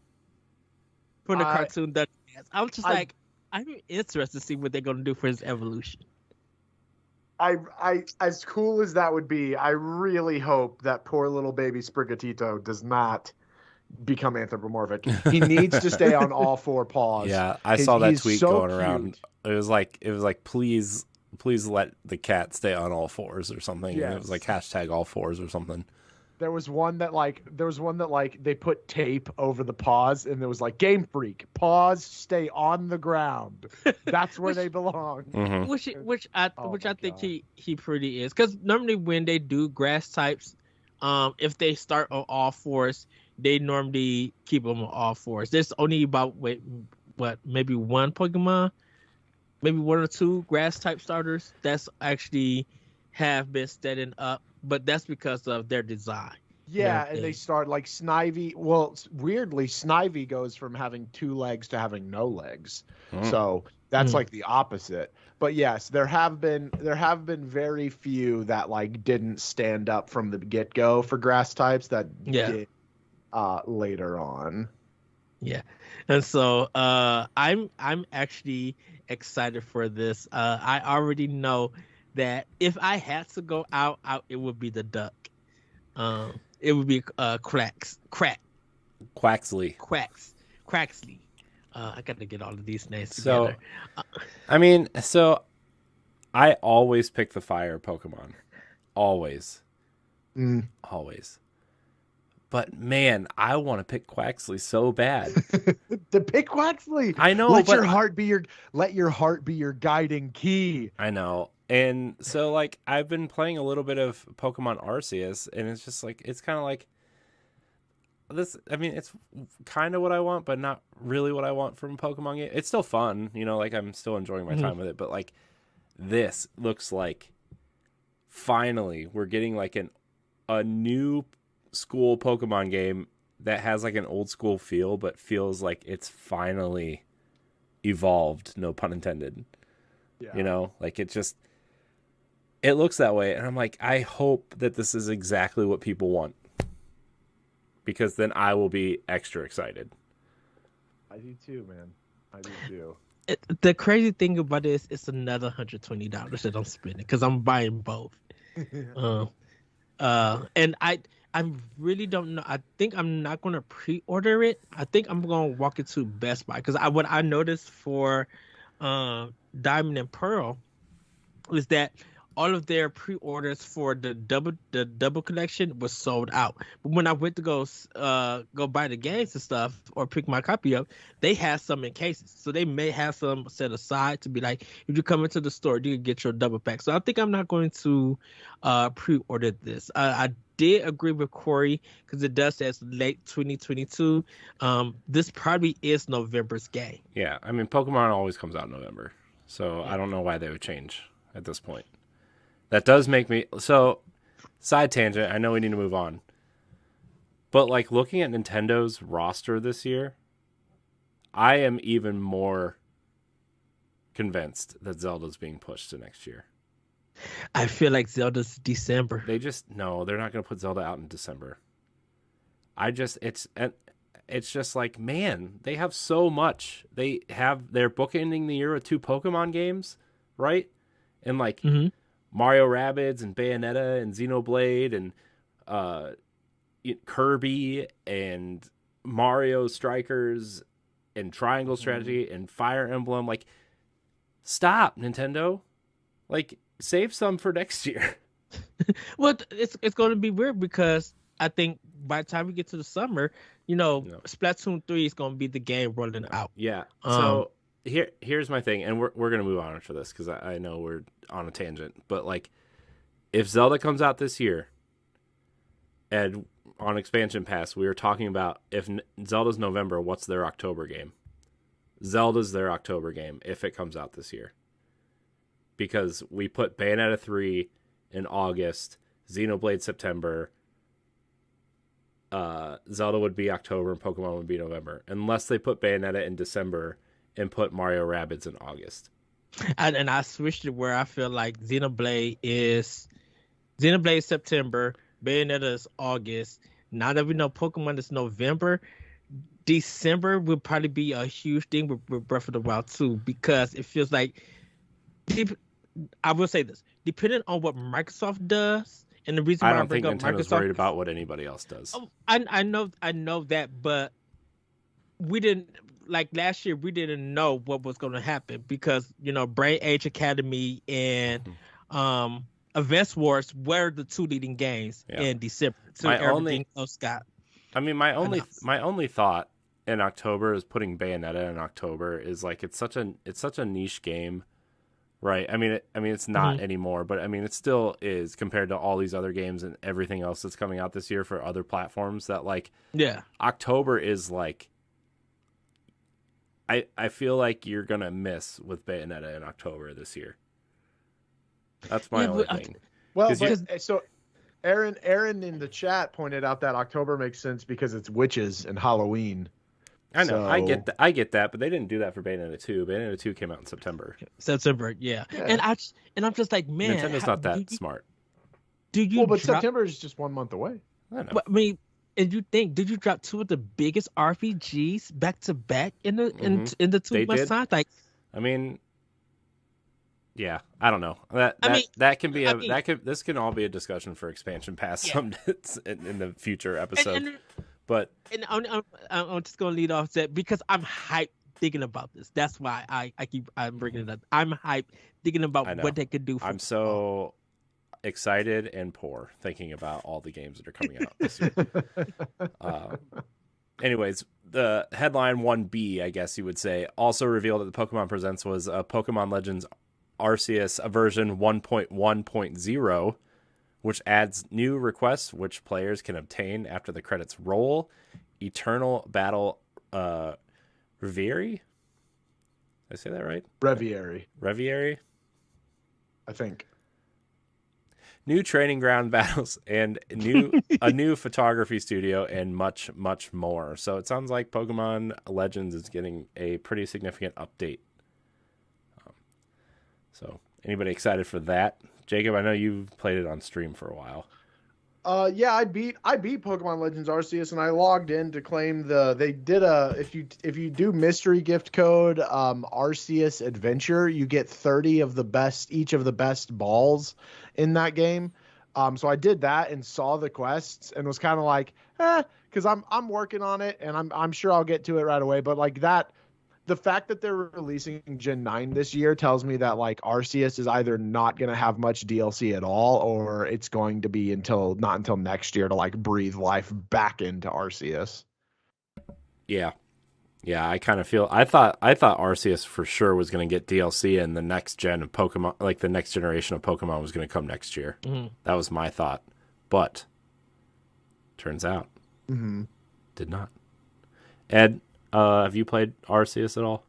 from the cartoon Thundercats? I'm just like, I'm interested to see what they're gonna do for his evolution. I as cool as that would be, I really hope that poor little baby Sprigatito does not become anthropomorphic. He needs to stay on all four paws. Yeah, I saw that tweet going around. It was like, please let the cat stay on all fours or something. Yes. It was like hashtag all fours or something. There was one that they put tape over the paws, and there was like, Game Freak, paws stay on the ground. That's where they belong. Mm-hmm. Which I think he pretty is, because normally when they do grass types, if they start on all fours, they normally keep them on all fours. There's only about maybe one Pokemon, maybe one or two grass type starters that's actually have been standing up. But that's because of their design. Yeah, and they start like Snivy. Well, weirdly, Snivy goes from having 2 legs to having no legs. So that's like the opposite. But yes, there have been very few that like didn't stand up from the get-go for grass types that did later on. Yeah. And so I'm actually excited for this. I already know that if I had to go out, it would be the duck. It would be Quaxley. I got to get all of these names together. So I always pick the fire Pokemon. Always. Always. But man, I want to pick Quaxley so bad. To pick Quaxley. I know. Let your heart be your guiding key. I know. And so, like, I've been playing a little bit of Pokemon Arceus, and it's just like, it's kind of like this. I mean, it's kind of what I want, but not really what I want from a Pokemon game. It's still fun, like, I'm still enjoying my time with it. But, like, this looks like finally we're getting, like, a new school Pokemon game that has, like, an old school feel, but feels like it's finally evolved, no pun intended. Yeah. Like, it looks that way, and I'm like, I hope that this is exactly what people want, because then I will be extra excited. I do too, man. I do too. The crazy thing about this, it's another $120 that I'm spending because I'm buying both. And I really don't know. I think I'm not going to pre-order it. I think I'm going to walk into Best Buy, because what I noticed for Diamond and Pearl is that all of their pre-orders for the double collection was sold out. But when I went to go buy the games and stuff, or pick my copy up, they had some in cases. So they may have some set aside to be like, if you come into the store, you can get your double pack. So I think I'm not going to pre-order this. I did agree with Corey, because it does say it's late 2022. This probably is November's game. Yeah, I mean, Pokemon always comes out in November. So I don't know why they would change at this point. That does make me... So, side tangent, I know we need to move on. But, like, looking at Nintendo's roster this year, I am even more convinced that Zelda's being pushed to next year. I feel like Zelda's December. They're not going to put Zelda out in December. it's just like, man, they have so much. They're bookending the year with 2 Pokemon games, right? And like Mario Rabbids and Bayonetta and Xenoblade and Kirby and Mario Strikers and Triangle Strategy and Fire Emblem. Like, stop, Nintendo. Like, save some for next year. Well, it's going to be weird because I think by the time we get to the summer, Splatoon 3 is going to be the game rolling out. Yeah. So here's my thing, and we're going to move on after this because I know we're on a tangent. But, like, if Zelda comes out this year and on Expansion Pass, we were talking about if Zelda's November, what's their October game? Zelda's their October game if it comes out this year. Because we put Bayonetta 3 in August, Xenoblade September, Zelda would be October, and Pokemon would be November. Unless they put Bayonetta in December and put Mario Rabbids in August. And I switched it where I feel like Xenoblade is September, Bayonetta is August. Now that we know Pokemon is November, December will probably be a huge thing with Breath of the Wild 2 because it feels like I will say this, depending on what Microsoft does, and the reason why I bring up Nintendo's Microsoft, worried about what anybody else does. Oh, I know that, but we didn't like last year. We didn't know what was going to happen because Brain Age Academy and Advance Wars were the 2 leading games in December. So everything else got. I mean, my only thought in October is putting Bayonetta in October is like it's such a niche game. Right. I mean, it's not anymore, but I mean, it still is compared to all these other games and everything else that's coming out this year for other platforms that October is like, I feel like you're going to miss with Bayonetta in October this year. That's my only thing. Well, so Aaron in the chat pointed out that October makes sense because it's witches and Halloween. I know, so... I get that, but they didn't do that for Bayonetta 2. Bayonetta 2 came out in September. Yeah. And I'm just like, man, Nintendo's not that smart. But September is just 1 month away. I know. But, I mean, and did you drop 2 of the biggest RPGs back to back in the 2 months time? Like, I mean, yeah, I don't know. This can all be a discussion for Expansion Pass in the future episode. I'm just gonna lead off that because I'm hyped thinking about this. That's why I'm bringing it up. I'm hyped thinking about what they could do. I'm so excited and poor thinking about all the games that are coming out this year. Anyways, the headline 1B, I guess you would say, also revealed that the Pokemon Presents was a Pokemon Legends Arceus version 1.1.0, which adds new requests which players can obtain after the credits roll. Eternal Battle Reverie? Did I say that right? Reverie? I think. New training ground battles and a new photography studio and much, much more. So it sounds like Pokemon Legends is getting a pretty significant update. So anybody excited for that? Jacob, I know you've played it on stream for a while. Yeah, I beat Pokemon Legends Arceus, and I logged in to claim if you do mystery gift code Arceus Adventure, you get 30 of each of the best balls in that game. So I did that and saw the quests and was kind of like, because I'm working on it and I'm sure I'll get to it right away. But like that. The fact that they're releasing Gen 9 this year tells me that like Arceus is either not going to have much DLC at all, or it's going to be not until next year to like breathe life back into Arceus. Yeah. I kind of feel I thought Arceus for sure was going to get DLC and the next gen of Pokemon, like the next generation of Pokemon was going to come next year. Mm-hmm. That was my thought, but turns out did not. Ed, have you played Arceus at all?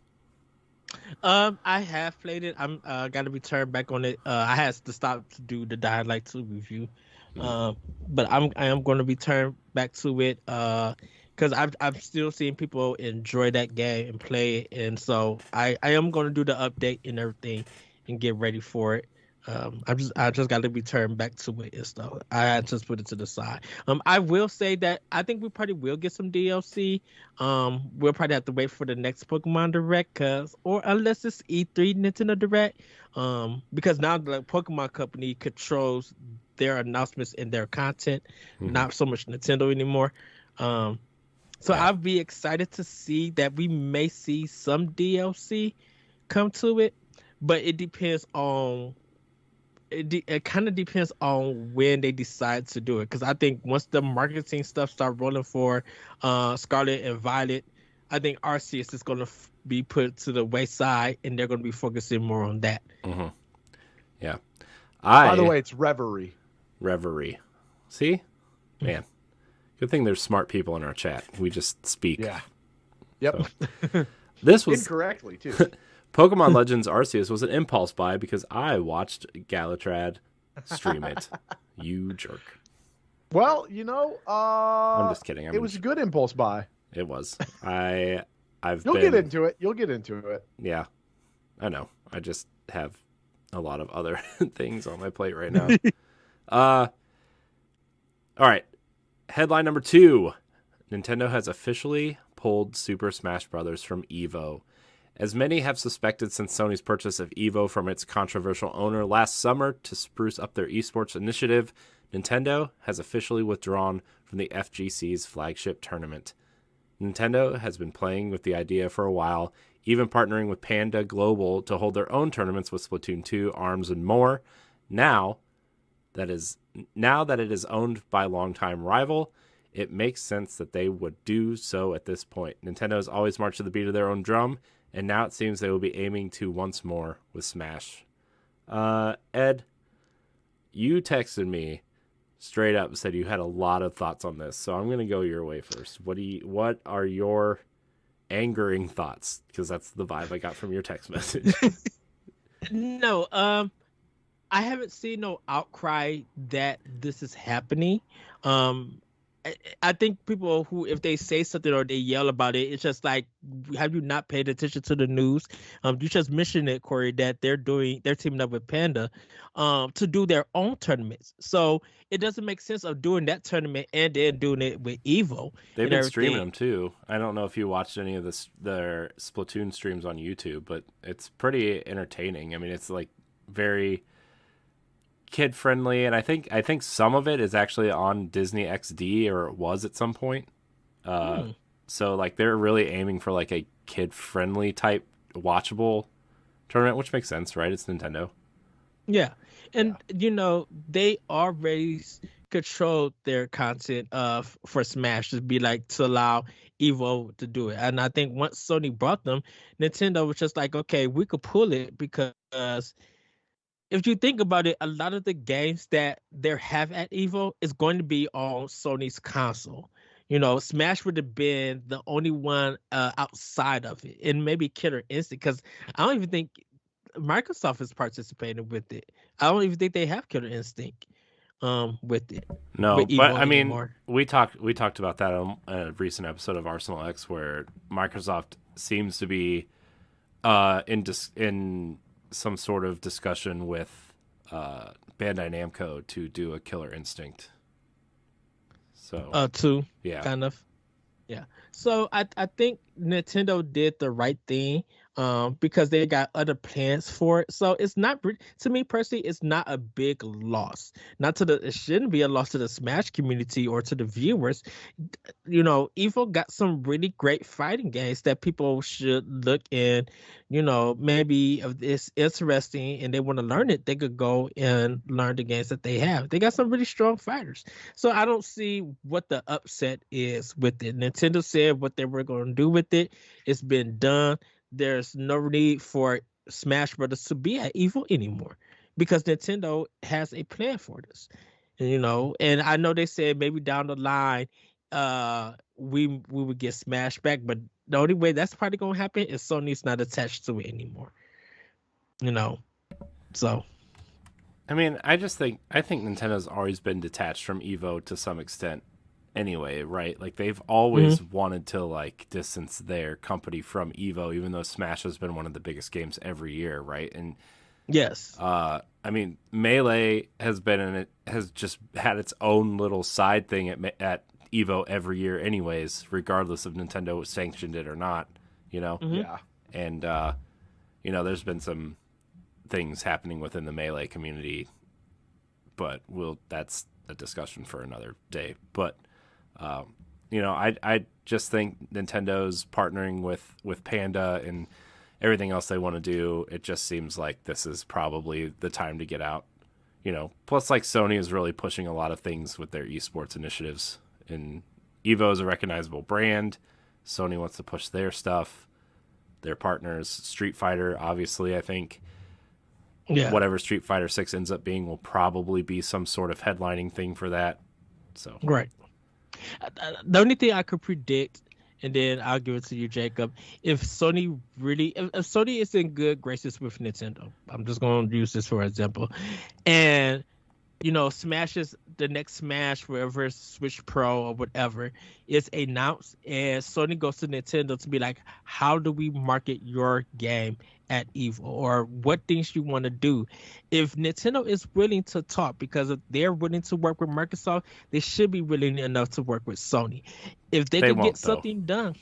I have played it. I'm got to return back on it. I had to stop to do the Dying Light 2 review, but I am going to return back to it because I'm still seeing people enjoy that game and play it, and so I am going to do the update and everything and get ready for it. I just got to return back to what it is though. I just put it to the side. I will say that I think we probably will get some DLC. We'll probably have to wait for the next Pokemon Direct, or unless it's E3 Nintendo Direct, because now the Pokemon Company controls their announcements and their content, not so much Nintendo anymore. So I'll be excited to see that we may see some DLC come to it, but it depends on. It kind of depends on when they decide to do it, because I think once the marketing stuff start rolling for Scarlett and Violet, I think Arceus is going to be put to the wayside, and they're going to be focusing more on that. Yeah. By the way, it's Reverie. See, man, good thing there's smart people in our chat. We just speak. Yeah. Yep. So, this was incorrectly too. Pokemon Legends Arceus was an impulse buy because I watched Galutrad stream it. You jerk. Well, I'm just kidding. It was a good impulse buy. It was. You'll get into it. You'll get into it. Yeah, I know. I just have a lot of other things on my plate right now. All right. Headline number 2. Nintendo has officially pulled Super Smash Bros. From EVO. As many have suspected since Sony's purchase of EVO from its controversial owner last summer to spruce up their esports initiative, Nintendo has officially withdrawn from the FGC's flagship tournament. Nintendo has been playing with the idea for a while, even partnering with Panda Global to hold their own tournaments with Splatoon 2, ARMS, and more. Now that it is owned by longtime rival, it makes sense that they would do so at this point. Nintendo has always marched to the beat of their own drum, and now it seems they will be aiming to once more with Smash. Ed, you texted me straight up and said you had a lot of thoughts on this, so I'm going to go your way first. What are your angering thoughts? Because that's the vibe I got from your text message. No, I haven't seen no outcry that this is happening. I think people who, if they say something or they yell about it, it's just like, have you not paid attention to the news? You just mentioned it, Corey, that they're teaming up with Panda to do their own tournaments. So it doesn't make sense of doing that tournament and then doing it with EVO. They've been streaming them too. I don't know if you watched any of their Splatoon streams on YouTube, but it's pretty entertaining. I mean, it's like very kid friendly, and I think some of it is actually on Disney XD, or it was at some point. So like they're really aiming for like a kid friendly type watchable tournament, which makes sense, right? It's Nintendo. Yeah, and they already controlled their content for Smash to allow EVO to do it, and I think once Sony brought them, Nintendo was just like, okay, we could pull it, because if you think about it, a lot of the games that they have at EVO is going to be on Sony's console. Smash would have been the only one outside of it, and maybe Killer Instinct, because I don't even think Microsoft is participating with it. I don't even think they have Killer Instinct with it. No, with but I mean, anymore. we talked about that on a recent episode of Arsenal X, where Microsoft seems to be in some sort of discussion with Bandai Namco to do a Killer Instinct. So too, yeah, kind of, yeah. So I think Nintendo did the right thing because they got other plans for it. So it's not, to me personally, it's not a big loss. It shouldn't be a loss to the Smash community or to the viewers. EVO got some really great fighting games that people should look in. Maybe if it's interesting and they want to learn it, they could go and learn the games that they have. They got some really strong fighters. So I don't see what the upset is with it. Nintendo said what they were going to do with it. It's been done. There's no need for Smash Brothers to be at EVO anymore, because Nintendo has a plan for this. And I know they said maybe down the line we would get Smash back, but the only way that's probably gonna happen is Sony's not attached to it anymore. So I mean, I think Nintendo's always been detached from EVO to some extent anyway, right? Like they've always wanted to like distance their company from EVO, even though Smash has been one of the biggest games every year, right? And yes, I mean, Melee has just had its own little side thing at EVO every year, anyways, regardless of Nintendo sanctioned it or not. Mm-hmm. Yeah. And there's been some things happening within the Melee community, but that's a discussion for another day. But I just think Nintendo's partnering with Panda and everything else they want to do. It just seems like this is probably the time to get out. Plus, like, Sony is really pushing a lot of things with their esports initiatives, and EVO is a recognizable brand. Sony wants to push their stuff, their partners. Street Fighter, obviously, I think whatever Street Fighter 6 ends up being will probably be some sort of headlining thing for that. So Right. The only thing I could predict, and then I'll give it to you, Jacob, if Sony is in good graces with Nintendo, I'm just going to use this for example, and Smashes, the next Smash, wherever Switch Pro or whatever is announced, and Sony goes to Nintendo to be like, how do we market your game at EVO, or what things you want to do? If Nintendo is willing to talk, because if they're willing to work with Microsoft, they should be willing enough to work with Sony. If they can get something done,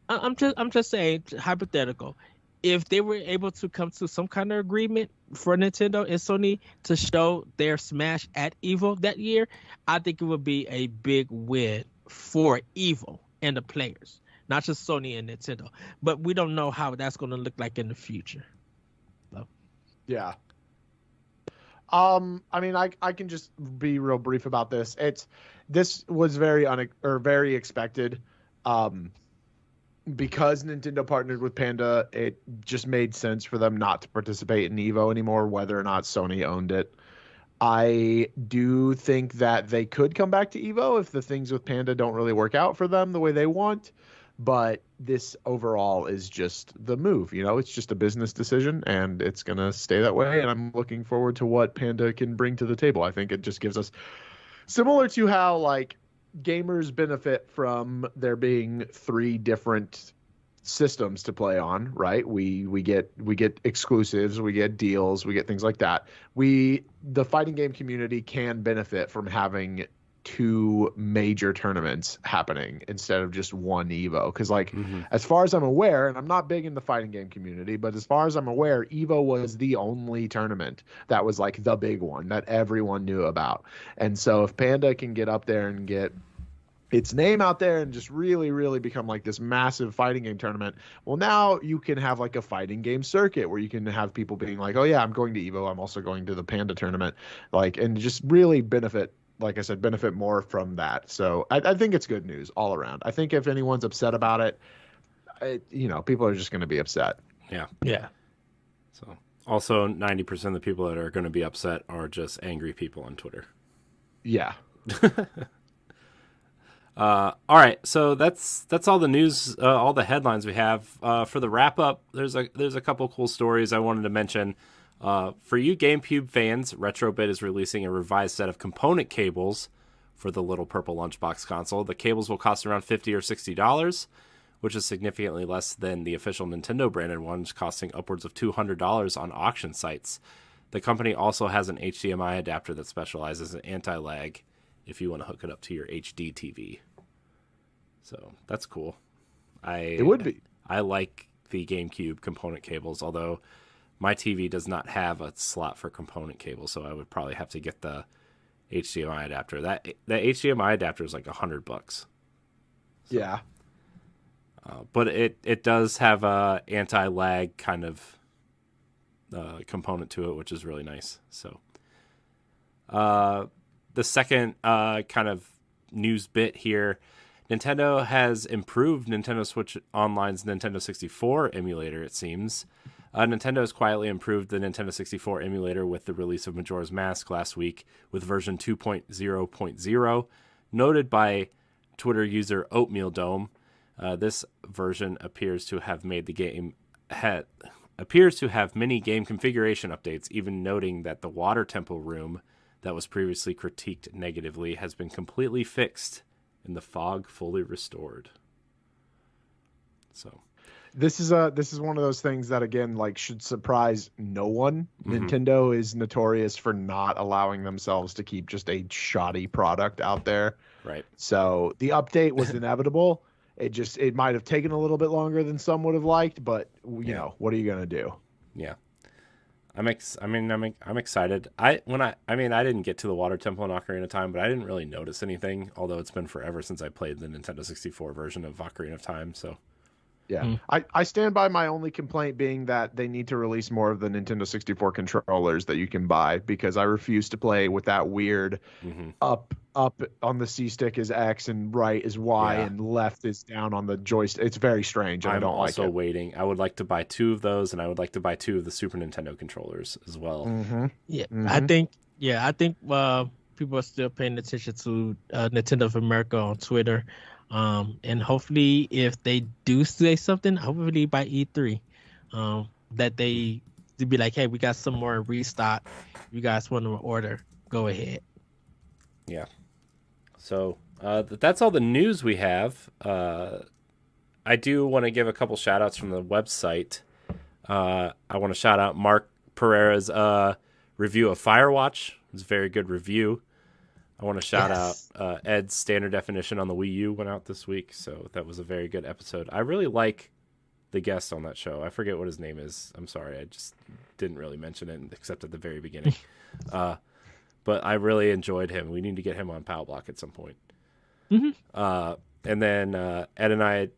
I'm just saying, hypothetical. If they were able to come to some kind of agreement for Nintendo and Sony to show their Smash at EVO that year, I think it would be a big win for EVO and the players, not just Sony and Nintendo. But we don't know how that's going to look like in the future. So. Yeah. I mean, I can just be real brief about this. This was very expected. Because Nintendo partnered with Panda, it just made sense for them not to participate in EVO anymore, whether or not Sony owned it. I do think that they could come back to EVO if the things with Panda don't really work out for them the way they want. But this overall is just the move. It's just a business decision, and it's going to stay that way. And I'm looking forward to what Panda can bring to the table. I think it just gives us, similar to how, like, gamers benefit from there being 3 different systems to play on, right? We get exclusives, we get deals, we get things like that. The fighting game community can benefit from having 2 major tournaments happening instead of just one EVO. Because, like, as far as I'm aware, and I'm not big in the fighting game community, but as far as I'm aware, EVO was the only tournament that was, like, the big one that everyone knew about. And so if Panda can get up there and get its name out there and just really, really become like this massive fighting game tournament, well, now you can have like a fighting game circuit where you can have people being like, oh yeah, I'm going to EVO, I'm also going to the Panda tournament, like, and just really benefit, like I said, benefit more from that. So I think it's good news all around. I think if anyone's upset about it, people are just going to be upset. Yeah. So also 90% of the people that are going to be upset are just angry people on Twitter. Yeah. All right, so that's all the news, all the headlines we have. For the wrap up, there's a couple cool stories I wanted to mention. For you GameCube fans, Retrobit is releasing a revised set of component cables for the little purple lunchbox console. The cables will cost around $50 or $60, which is significantly less than the official Nintendo branded ones, costing upwards of $200 on auction sites. The company also has an HDMI adapter that specializes in anti-lag if you want to hook it up to your HD TV. So that's cool. It would be. I like the GameCube component cables, although my TV does not have a slot for component cables, so I would probably have to get the HDMI adapter. That HDMI adapter is like $100. So, yeah. But it does have a anti-lag kind of component to it, which is really nice. So the second kind of news bit here, Nintendo has improved Nintendo Switch Online's Nintendo 64 emulator, it seems. Nintendo has quietly improved the Nintendo 64 emulator with the release of Majora's Mask last week with version 2.0.0, noted by Twitter user Oatmeal Dome. This version appears to have made the game appears to have many game configuration updates, even noting that the water temple room that was previously critiqued negatively has been completely fixed and the fog fully restored. So This is one of those things that, again, like, should surprise no one. Nintendo is notorious for not allowing themselves to keep just a shoddy product out there. Right. So the update was inevitable. It might have taken a little bit longer than some would have liked, but you know, what are you gonna do? Yeah. I'm excited. I didn't get to the Water Temple in Ocarina of Time, but I didn't really notice anything, although it's been forever since I played the Nintendo 64 version of Ocarina of Time, so yeah. I stand by my only complaint being that they need to release more of the Nintendo 64 controllers that you can buy, because I refuse to play with that weird up on the C stick is X and right is Y and left is down on the joystick. It's very strange. And I don't like it. I'm also waiting. I would like to buy 2 of those, and I would like to buy 2 of the Super Nintendo controllers as well. I think people are still paying attention to Nintendo of America on Twitter. And hopefully, if they do say something, hopefully by E3, that they be like, hey, we got some more in restock. If you guys want to order, go ahead. Yeah. So that's all the news we have. I do want to give a couple shout outs from the website. I want to shout out Mark Pereira's review of Firewatch. It's a very good review. I want to shout out Ed's standard definition on the Wii U went out this week, so that was a very good episode. I really like the guest on that show. I forget what his name is. I'm sorry. I just didn't really mention it except at the very beginning. But I really enjoyed him. We need to get him on Pow Block at some point. And then Ed and I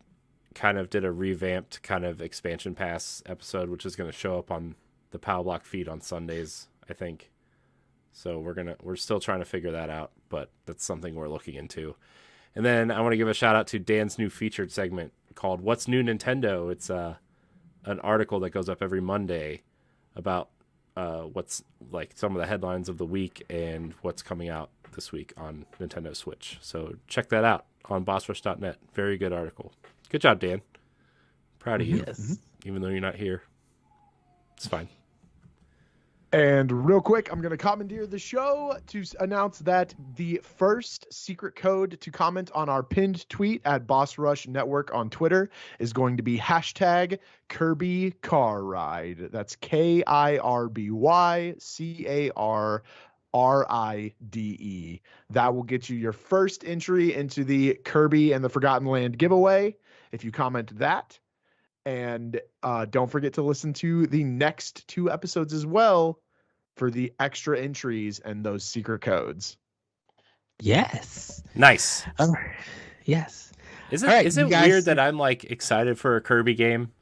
kind of did a revamped kind of expansion pass episode, which is going to show up on the Pow Block feed on Sundays, I think. So we're still trying to figure that out, but that's something we're looking into. And then I want to give a shout out to Dan's new featured segment called What's New Nintendo. It's an article that goes up every Monday about what's like some of the headlines of the week and what's coming out this week on Nintendo Switch. So check that out on bossrush.net. Very good article. Good job, Dan. Proud of you. Yes. Even though you're not here. It's fine. And real quick, I'm going to commandeer the show to announce that the first secret code to comment on our pinned tweet at Boss Rush Network on Twitter is going to be hashtag Kirby Car Ride. That's KIRBYCARRIDE. That will get you your first entry into the Kirby and the Forgotten Land giveaway if you comment that. And don't forget to listen to the next 2 episodes as well for the extra entries and those secret codes. Yes. Nice. Yes. Is it weird that I'm like excited for a Kirby game?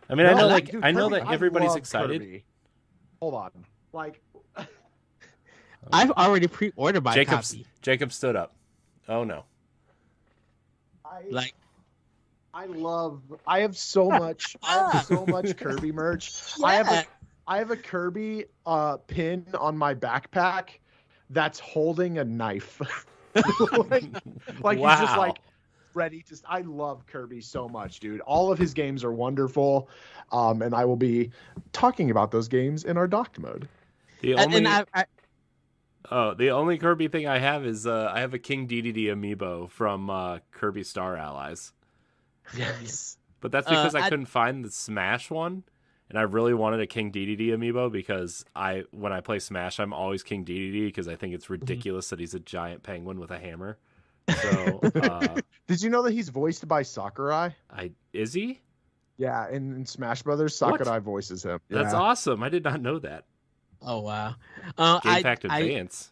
I mean, no, I know that everybody's excited. Kirby. Hold on. Like I've already pre-ordered my copy. Jacob stood up. Oh no. I have so much Kirby merch. Yeah. I have a Kirby pin on my backpack that's holding a knife. like wow. He's just like ready to. I love Kirby so much, dude. All of his games are wonderful, and I will be talking about those games in our docked mode. The only Kirby thing I have is I have a King Dedede amiibo from Kirby Star Allies. Yes. But that's because I couldn't find the Smash one, and I really wanted a King Dedede amiibo because when I play Smash, I'm always King Dedede because I think it's ridiculous that he's a giant penguin with a hammer. So, did you know that he's voiced by Sakurai? Is he? Yeah, in Smash Brothers, Sakurai voices him. That's awesome. I did not know that. Oh wow. Game Fact Advance.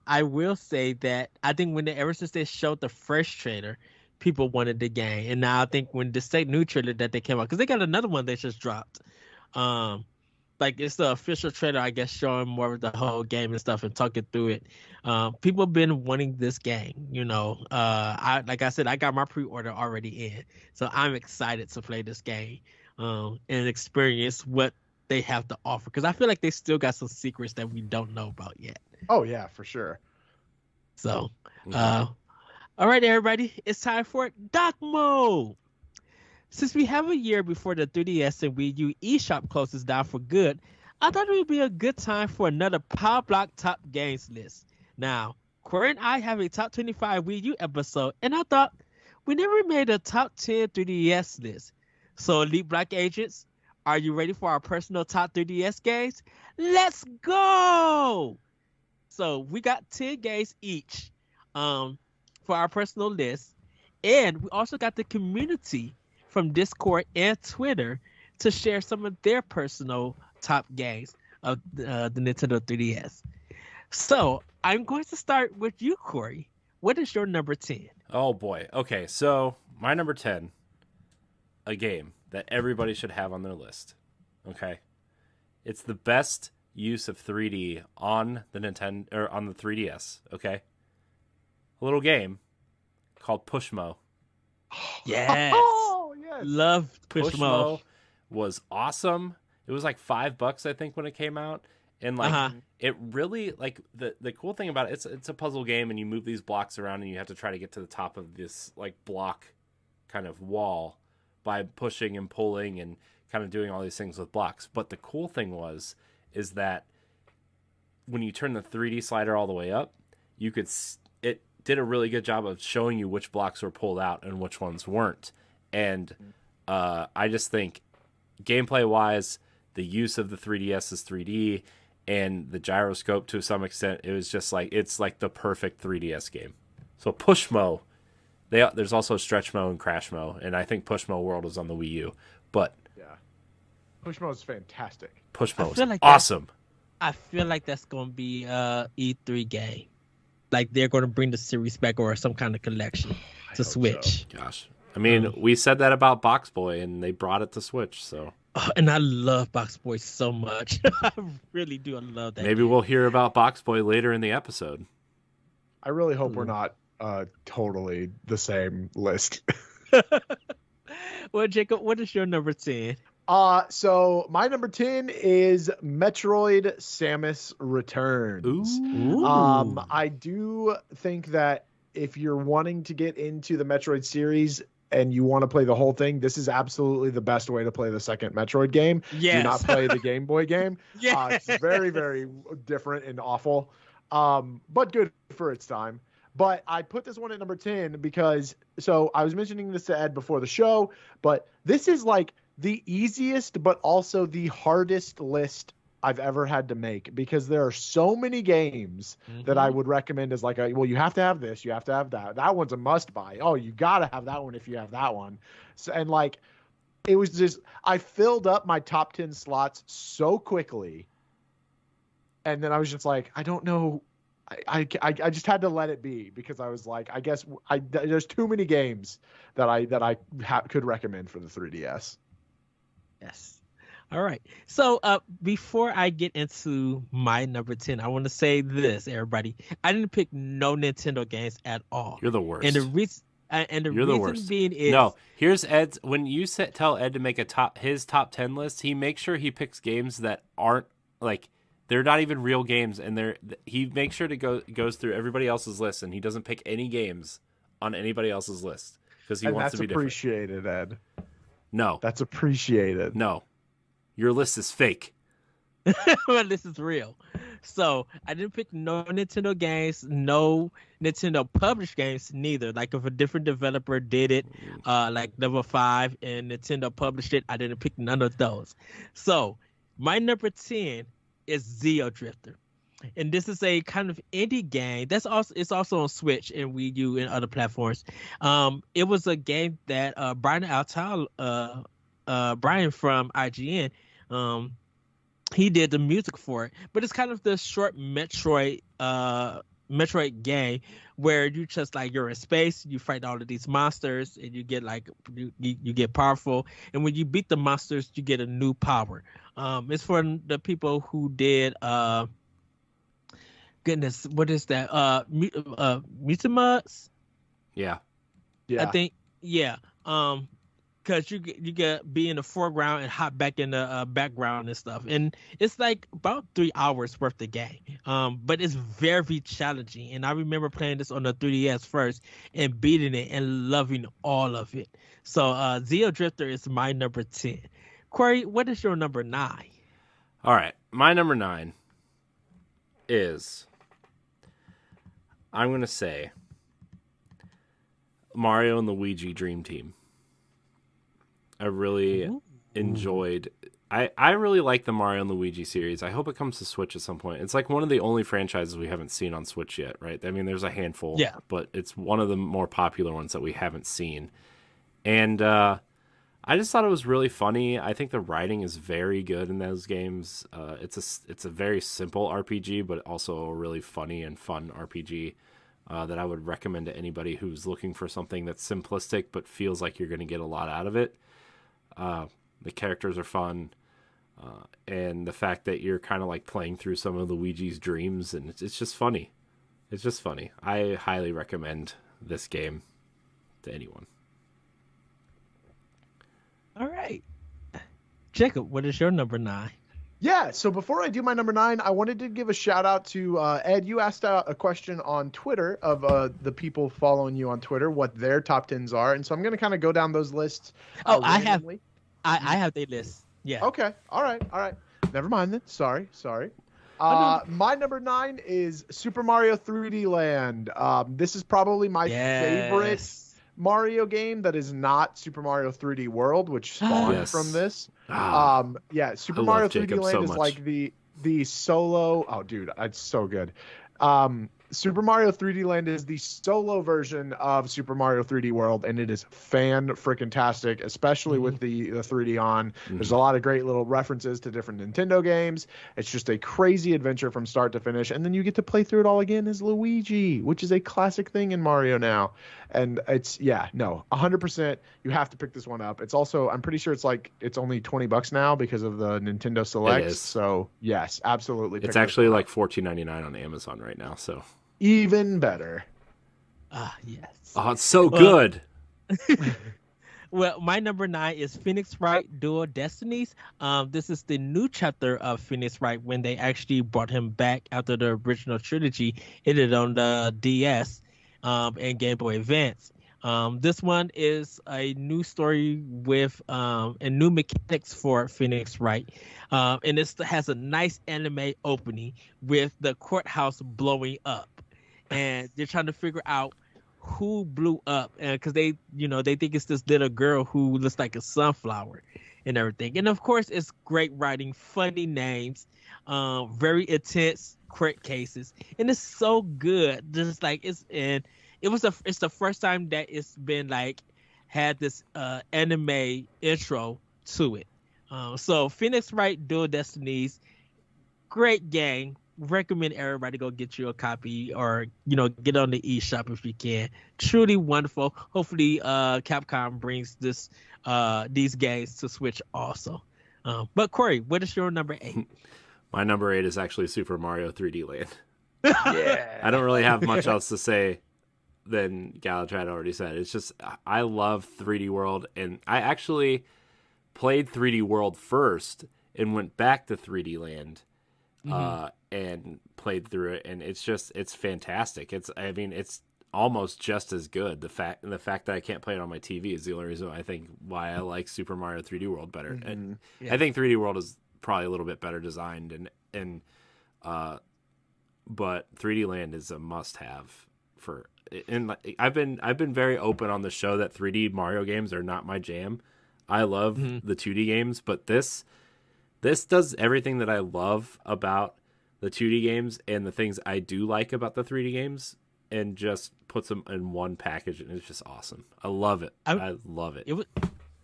I will say that I think ever since they showed the first trailer, people wanted the game, and now I think when the new trailer that they came out, because they got another one they just dropped, like it's the official trailer, I guess, showing more of the whole game and stuff and talking through it. People have been wanting this game, you know. Like I said, I got my pre-order already in, so I'm excited to play this game and experience what they have to offer, because I feel like they still got some secrets that we don't know about yet. Oh yeah, for sure. So, all right, everybody, it's time for Dock Mode. Since we have a year before the 3DS and Wii U eShop closes down for good, I thought it would be a good time for another Pow Block Top Games list. Now, Corey and I have a Top 25 Wii U episode, and I thought we never made a Top 10 3DS list. So, Elite Black Agents, are you ready for our personal top 3DS games? Let's go! So, we got 10 games each for our personal list. And we also got the community from Discord and Twitter to share some of their personal top games of the Nintendo 3DS. So, I'm going to start with you, Corey. What is your number 10? Oh, boy. Okay, so my number 10, a game that everybody should have on their list. Okay? It's the best use of 3D on the Nintendo or on the 3DS, okay? A little game called Pushmo. Yes. Oh, yes. Love Pushmo. Was awesome. It was like $5, I think, when it came out. And like it really like the cool thing about it, it's a puzzle game and you move these blocks around and you have to try to get to the top of this like block kind of wall by pushing and pulling and kind of doing all these things with blocks. But the cool thing is that when you turn the 3D slider all the way up, it did a really good job of showing you which blocks were pulled out and which ones weren't. And I just think gameplay wise, the use of the 3DS is 3D and the gyroscope to some extent, it was just like it's like the perfect 3DS game. So Pushmo, there's also Stretchmo and Crashmo, and I think Pushmo World is on the Wii U. But yeah, Pushmo is fantastic. Pushmo is awesome. I feel like that's going to be E3 game. Like they're going to bring the series back or some kind of collection to Switch. So. Gosh, I mean, we said that about Box Boy, and they brought it to Switch. So, and I love Box Boy so much. I really do. I love that. Maybe we'll hear about Box Boy later in the episode. I really hope we're not totally the same list. Well, Jacob, what is your number 10? So my number 10 is Metroid Samus Returns. Ooh. I do think that if you're wanting to get into the Metroid series and you want to play the whole thing, this is absolutely the best way to play the second Metroid game. Yes. Do not play the Game Boy game. Yes. It's very, very different and awful, but good for its time. But I put this one at number 10 because, so I was mentioning this to Ed before the show, but this is like the easiest but also the hardest list I've ever had to make because there are so many games that I would recommend as like, well, you have to have this, you have to have that. That one's a must buy. Oh, you got to have that one if you have that one. So, and like, it was just, I filled up my top 10 slots so quickly. And then I was just like, I don't know. I just had to let it be because I was like, I guess there's too many games that I could recommend for the 3DS. Yes. All right. So before I get into my number 10, I want to say this, everybody. I didn't pick no Nintendo games at all. You're the worst. And the reason being is no. Here's Ed's. When you tell Ed to make his top 10 list, he makes sure he picks games that aren't like they're not even real games, and he makes sure to goes through everybody else's list, and he doesn't pick any games on anybody else's list because he wants to be different. That's appreciated, Ed. No, that's appreciated. No, your list is fake. Well, this is real. So I didn't pick no Nintendo games, no Nintendo published games neither. Like if a different developer did it, like Level 5 and Nintendo published it, I didn't pick none of those. So my number 10 is Zeo Drifter. And this is a kind of indie game. It's also on Switch and Wii U and other platforms. It was a game that Brian from IGN, he did the music for it. But it's kind of the short Metroid game where you just like you're in space, you fight all of these monsters, and you get like you get powerful. And when you beat the monsters, you get a new power. It's for the people who did goodness, what is that? Mutamuds? Yeah. I think, yeah. Because you get be in the foreground and hop back in the background and stuff. And it's like about 3 hours worth of game. But it's very challenging. And I remember playing this on the 3DS first and beating it and loving all of it. So Zeo Drifter is my number 10. Corey, what is your number 9? All right. My number 9 is, I'm going to say, Mario and Luigi Dream Team. I really enjoyed. I really like the Mario and Luigi series. I hope it comes to Switch at some point. It's like one of the only franchises we haven't seen on Switch yet, right? I mean, there's a handful, but it's one of the more popular ones that we haven't seen. And I just thought it was really funny. I think the writing is very good in those games. It's a very simple RPG, but also a really funny and fun RPG that I would recommend to anybody who's looking for something that's simplistic but feels like you're going to get a lot out of it. The characters are fun. And the fact that you're kind of like playing through some of Luigi's dreams, and it's just funny. It's just funny. I highly recommend this game to anyone. All right. Jacob, what is your number 9? Yeah, so before I do my number 9, I wanted to give a shout out to Ed. You asked a question on Twitter of the people following you on Twitter, what their top 10s are. And so I'm going to kind of go down those lists. I have their list. Yeah. Okay. All right. Never mind then. Sorry. My number 9 is Super Mario 3D Land. This is probably my favorite Mario game that is not Super Mario 3D World, which spawned from this. Super Mario 3D Land is like the solo. Oh, dude, it's so good. Super Mario 3D Land is the solo version of Super Mario 3D World, and it is fan-frickin-tastic, especially with the 3D on. There's a lot of great little references to different Nintendo games. It's just a crazy adventure from start to finish, and then you get to play through it all again as Luigi, which is a classic thing in Mario now. And it's, 100%, you have to pick this one up. It's also, I'm pretty sure it's only $20 now because of the Nintendo Selects. So, yes, absolutely. It's actually like $14.99 on Amazon right now, so... Even better. Yes. Oh, it's so good. Well, my number 9 is Phoenix Wright Dual Destinies. This is the new chapter of Phoenix Wright when they actually brought him back after the original trilogy ended on the DS and Game Boy Advance. This one is a new story with and new mechanics for Phoenix Wright. And it has a nice anime opening with the courthouse blowing up. And they're trying to figure out who blew up, because they think it's this little girl who looks like a sunflower and everything. And of course, it's great writing, funny names, very intense court cases, and it's so good. Just like it's the first time that it's been like had this anime intro to it. So Phoenix Wright Dual Destinies, great game. Recommend everybody go get you a copy, or get on the eShop if you can. Truly wonderful. Hopefully Capcom brings these games to Switch also. But Corey, what is your number 8? My number 8 is actually Super Mario 3D Land. Yeah. I don't really have much else to say than Galutrad already said. It's just, I love 3D World, and I actually played 3D World first and went back to 3D Land. And played through it, and it's fantastic. It's almost just as good. The fact that I can't play it on my TV is the only reason why I like Super Mario 3D World better. And I think 3D World is probably a little bit better designed, but 3D Land is a must-have for. And I've been very open on the show that 3D Mario games are not my jam. I love the 2D games, but this does everything that I love about the 2D games and the things I do like about the 3D games, and just puts them in one package, and it's just awesome. I love it. I love it.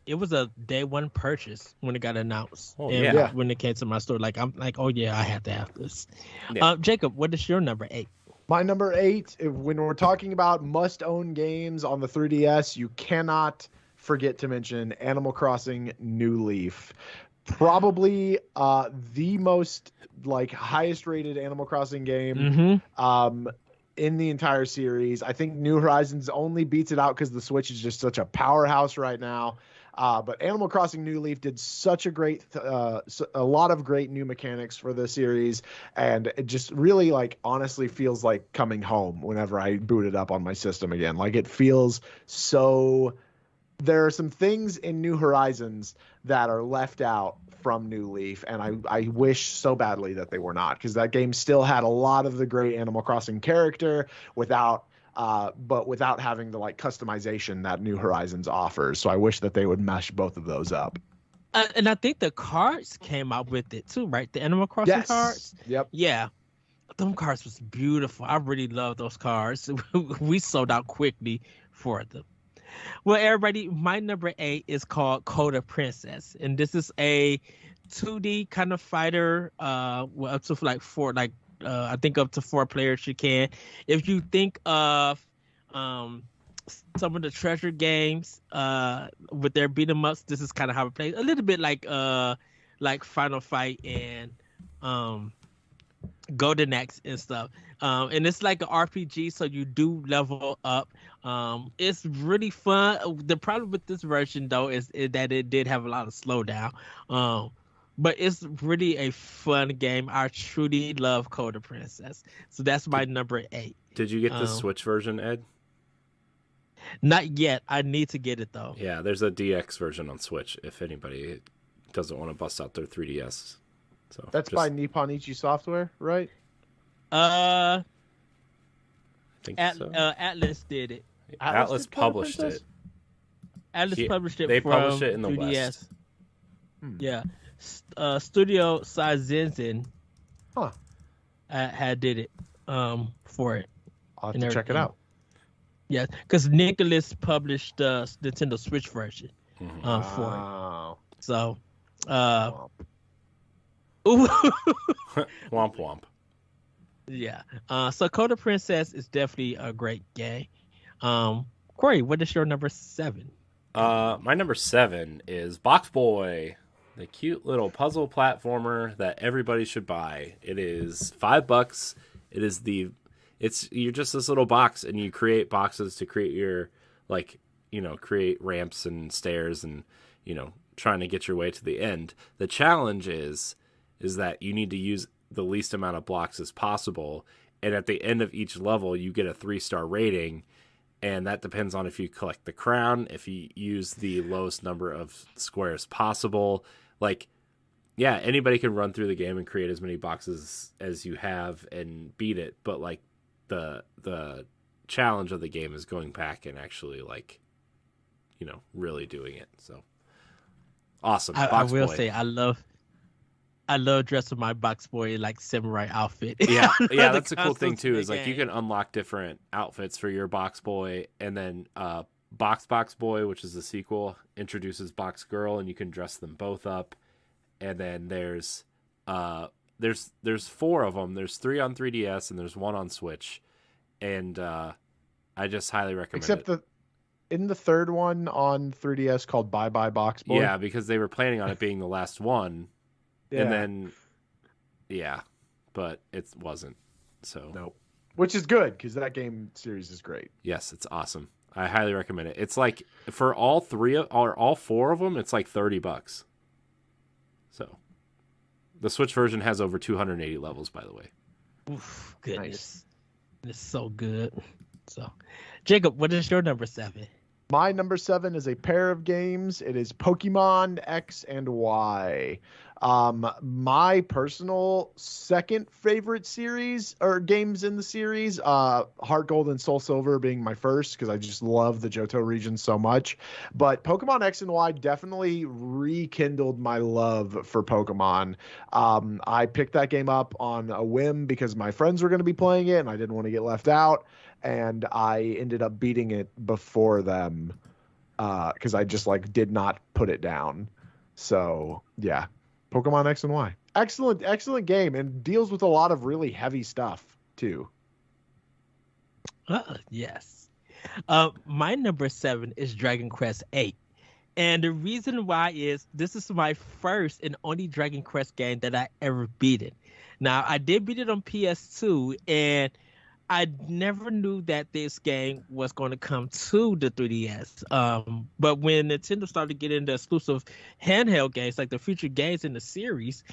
It was a day one purchase when it got announced. When it came to my store, I'm like, oh yeah, I have to have this. Yeah. Jacob, what is your number 8? My number 8, when we're talking about must-own games on the 3DS, you cannot forget to mention Animal Crossing New Leaf. Probably the most highest rated Animal Crossing game in the entire series. I think New Horizons only beats it out because the Switch is just such a powerhouse right now. But Animal Crossing New Leaf did such a lot of great new mechanics for the series, and it just really honestly feels like coming home whenever I boot it up on my system again. It feels so. There are some things in New Horizons that are left out from New Leaf, and I wish so badly that they were not, because that game still had a lot of the great Animal Crossing character without but without having the like customization that New Horizons offers. So I wish that they would mesh both of those up. And I think the cards came out with it too, right? The Animal Crossing cards. Yep. Yeah. Them cards was beautiful. I really love those cards. We sold out quickly for them. Well, everybody, my number 8 is called Coda Princess, and this is a 2D kind of fighter. Well, up to like four, I think up to 4 players you can. If you think of some of the treasure games with their beat 'em ups, this is kind of how it plays. A little bit like Final Fight and Golden Axe and stuff. And it's like an RPG, so you do level up. It's really fun. The problem with this version though is that it did have a lot of slowdown. But it's really a fun game. I truly love Coda Princess. So that's my number 8. Did you get the Switch version, Ed? Not yet. I need to get it though. Yeah, there's a DX version on Switch if anybody doesn't want to bust out their 3DS. So that's by Nippon Ichi Software, right? I think so. Atlas did it. Atlas published it. Atlas published it. They from published it in the 3DS. West. Yeah. Studio Saizenzen had did it for it. I'll have to check it out. Yeah, because Nicholas published the Nintendo Switch version for it. So, womp womp. Yeah. So Coda Princess is definitely a great game. Corey, what is your number 7? My number 7 is Box Boy, the cute little puzzle platformer that everybody should buy. It is $5. It is you're just this little box, and you create boxes to create your create ramps and stairs, and trying to get your way to the end. The challenge is that you need to use the least amount of blocks as possible, and at the end of each level you get a 3-star rating, and that depends on if you collect the crown, if you use the lowest number of squares possible. Anybody can run through the game and create as many boxes as you have and beat it, but the challenge of the game is going back and actually really doing it. So awesome. I will say I love dressing my Box Boy in samurai outfit. Yeah, that's a cool thing too. Is you can unlock different outfits for your Box Boy, and then Box Boy, which is the sequel, introduces Box Girl, and you can dress them both up. And then there's 4 of them. There's 3 on 3DS and there's 1 on Switch, and I just highly recommend it. In the third one on 3DS called Bye Bye Box Boy. Yeah, because they were planning on it being the last one. Yeah. And then, but it wasn't. So nope. Which is good because that game series is great. Yes, it's awesome. I highly recommend it. It's for all 4 of them, it's $30. So the Switch version has over 280 levels, by the way. Oof, goodness. Nice. It's so good. So, Jacob, what is your number 7? My number 7 is a pair of games. It is Pokemon X and Y. My personal second favorite series or games in the series, Heart Gold and Soul Silver being my first because I just love the Johto region so much. But Pokemon X and Y definitely rekindled my love for Pokemon. I picked that game up on a whim because my friends were going to be playing it and I didn't want to get left out. And I ended up beating it before them because I just did not put it down. So yeah, Pokemon X and Y, excellent game, and deals with a lot of really heavy stuff too. Yes. My number 7 is Dragon Quest VIII, and the reason why is this is my first and only Dragon Quest game that I ever beat it. Now I did beat it on PS2, and I never knew that this game was going to come to the 3DS. But when Nintendo started getting the exclusive handheld games, like the future games in the series,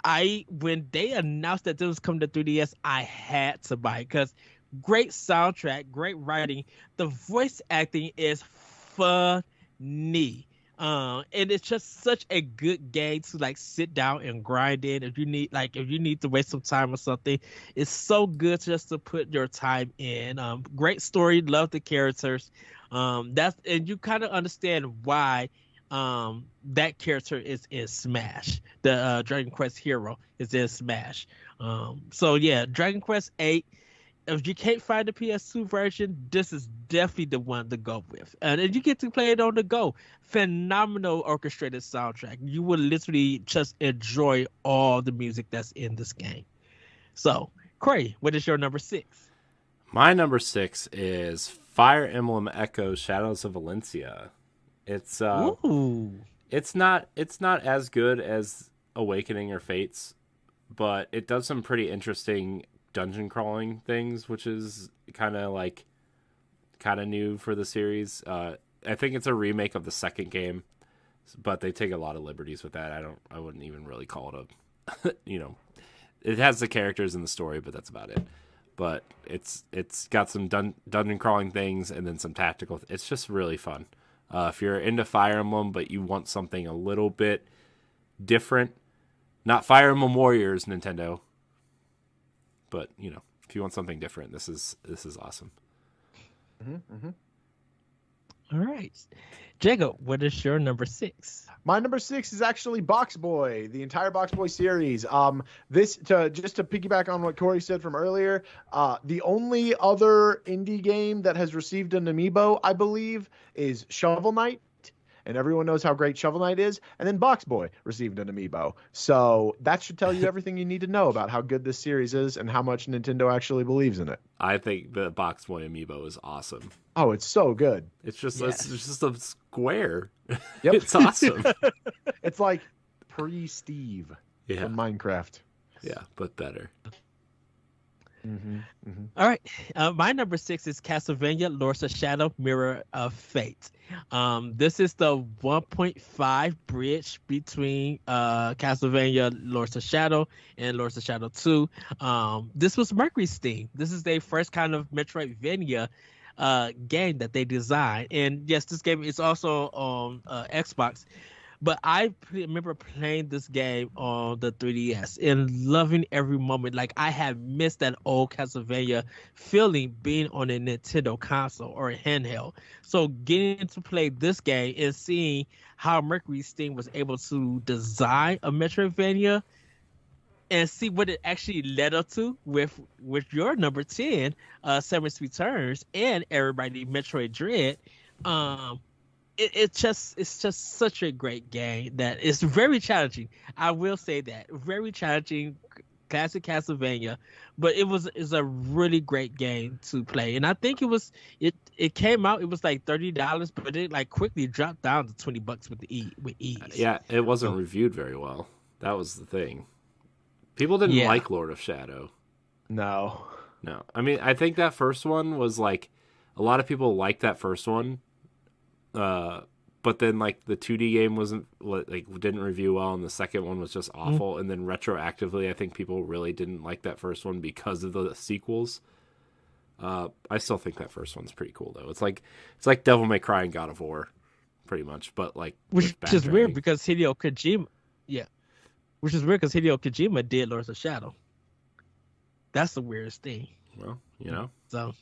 when they announced that this was coming to 3DS, I had to buy it because great soundtrack, great writing. The voice acting is funny. And it's just such a good game to like sit down and grind in. If you need to waste some time or something, it's so good just to put your time in. Great story, love the characters. And you kind of understand why that character is in Smash. The Dragon Quest hero is in Smash. So yeah, Dragon Quest 8. If you can't find the PS2 version, this is definitely the one to go with. And if you get to play it on the go, phenomenal orchestrated soundtrack. You will literally just enjoy all the music that's in this game. So, Corey, what is your number 6? My number 6 is Fire Emblem Echoes Shadows of Valencia. It's not as good as Awakening or Fates, but it does some pretty interesting dungeon crawling things, which is kind of new for the series. I think it's a remake of the second game, but they take a lot of liberties with that. I wouldn't even really call it it has the characters in the story, but that's about it. But it's got some dungeon crawling things and then some tactical. It's just really fun. If you're into Fire Emblem, but you want something a little bit different, not Fire Emblem Warriors, Nintendo. But if you want something different, this is awesome. All right, Jacob, what is your number 6? My number 6 is actually Box Boy, the entire Box Boy series. Just to piggyback on what Corey said from earlier, the only other indie game that has received an amiibo, I believe, is Shovel Knight. And everyone knows how great Shovel Knight is. And then Box Boy received an amiibo. So that should tell you everything you need to know about how good this series is and how much Nintendo actually believes in it. I think the Box Boy amiibo is awesome. Oh, it's so good. It's just a square. Yep. It's awesome. It's like pre-Steve from Minecraft. Yeah, but better. All right, my number 6 is Castlevania Lords of Shadow Mirror of Fate. This is the 1.5 bridge between Castlevania Lords of Shadow and Lords of Shadow 2. This was Mercury's theme. This is their first kind of Metroidvania game that they designed. And yes, this game is also on Xbox. But I remember playing this game on the 3DS and loving every moment. Like, I have missed that old Castlevania feeling being on a Nintendo console or a handheld. So getting to play this game and seeing how Mercury Steam was able to design a Metroidvania and see what it actually led up to with your number 10, Seven Sweet Turns, and everybody Metroid Dread. It's just such a great game that is very challenging. I will say that, very challenging, classic Castlevania, but it's a really great game to play. And I think it came out, it was like $30, but it like quickly dropped down to $20 with ease. Yeah, it wasn't reviewed very well. That was the thing. People didn't like Lord of Shadow. No. I mean, I think that first one was like, a lot of people liked that first one. But then like the 2D game didn't review well, and the second one was just awful. And then retroactively, I think people really didn't like that first one because of the sequels. I still think that first one's pretty cool though. It's like Devil May Cry and God of War, pretty much. But like, which is weird because Hideo Kojima, did Lords of Shadow. That's the weirdest thing. Well, So,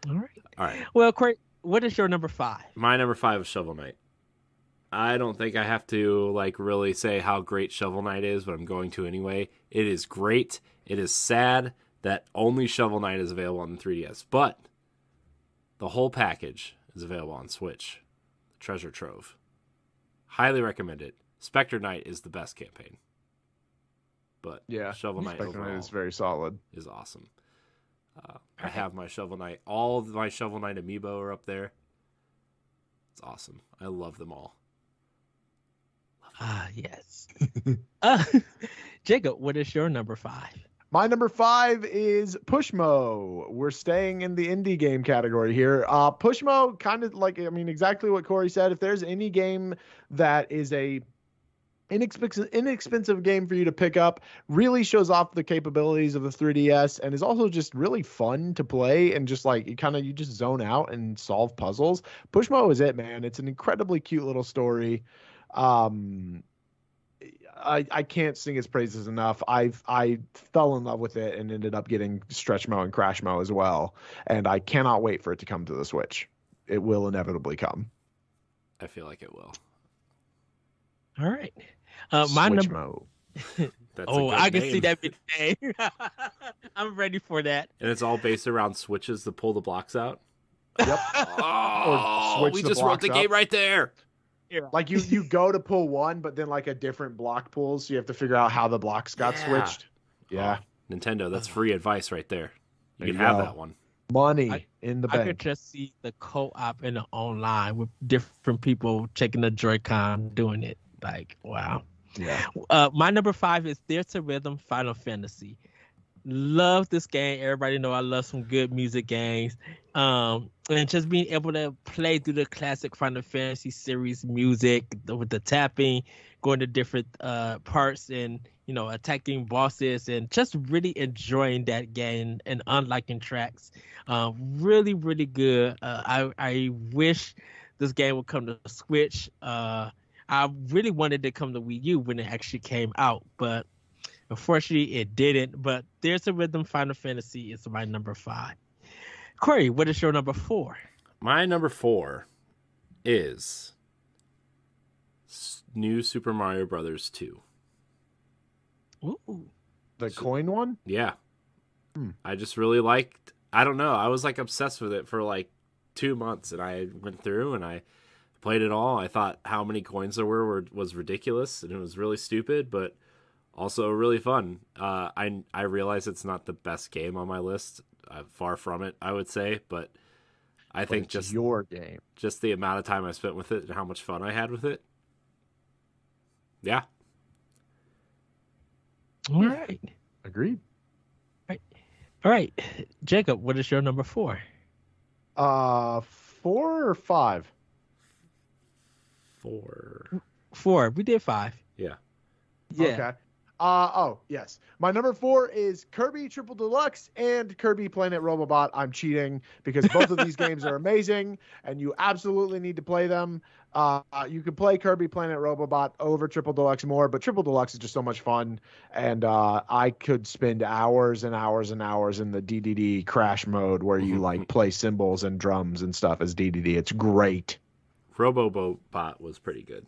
all right. Well, Craig, what is your number 5? My number 5 is Shovel Knight. I don't think I have to like really say how great Shovel Knight is, but I'm going to anyway. It is great. It is sad that only Shovel Knight is available on the 3DS, but the whole package is available on Switch. Treasure Trove. Highly recommend it. Spectre Knight is the best campaign. But Shovel Knight overall is very solid. Is awesome. I have my Shovel Knight. All of my Shovel Knight amiibo are up there. It's awesome. I love them all. Yes. Jacob, what is your number 5? My number 5 is Pushmo. We're staying in the indie game category here. Pushmo, kind of like, exactly what Corey said. If there's any game that is a inexpensive game for you to pick up. Really shows off the capabilities of the 3DS and is also just really fun to play and just like you just zone out and solve puzzles. Pushmo is it, man. It's an incredibly cute little story. I can't sing its praises enough. I fell in love with it and ended up getting Stretch Mo and Crash Mo as well. And I cannot wait for it to come to the Switch. It will inevitably come. I feel like it will. All right. My number. Mo. I can see that big name. I'm ready for that. And it's all based around switches to pull the blocks out. Yep. We just wrote the game right there. Like you go to pull one, but then like a different block pulls, so you have to figure out how the blocks got switched. Yeah. Oh, Nintendo, that's free advice right there. You can have that one. Money in the bank. I could just see the co-op in the online with different people checking the Joy-Con doing it. Like, wow. Yeah. My number 5 is There's a Rhythm Final Fantasy. Love this game. Everybody know I love some good music games. And just being able to play through the classic Final Fantasy series music with the tapping, going to different parts and, attacking bosses and just really enjoying that game and unlocking tracks. Really, really good. I wish this game would come to Switch. I really wanted to come to Wii U when it actually came out, but unfortunately, it didn't. But There's a Rhythm Final Fantasy is my number 5. Corey, what is your number 4? My number 4 is New Super Mario Brothers 2. Ooh. The coin one? Yeah. I just really liked, I don't know, I was like obsessed with it for like 2 months, and I went through and I played it all. I thought how many coins there was ridiculous, and it was really stupid, but also really fun. I realize it's not the best game on my list. Far from it, I would say, but I think just your game, just the amount of time I spent with it and how much fun I had with it. Yeah. All right. Agreed. All right. Jacob, what is your number 4? 4 or 5? 4. We did 5. Yeah. Okay. Yes. My number 4 is Kirby Triple Deluxe and Kirby Planet Robobot. I'm cheating because both of these games are amazing and you absolutely need to play them. You could play Kirby Planet Robobot over Triple Deluxe more, but Triple Deluxe is just so much fun. And I could spend hours and hours and hours in the DDD crash mode where you like play cymbals and drums and stuff as DDD. It's great. Robobot was pretty good.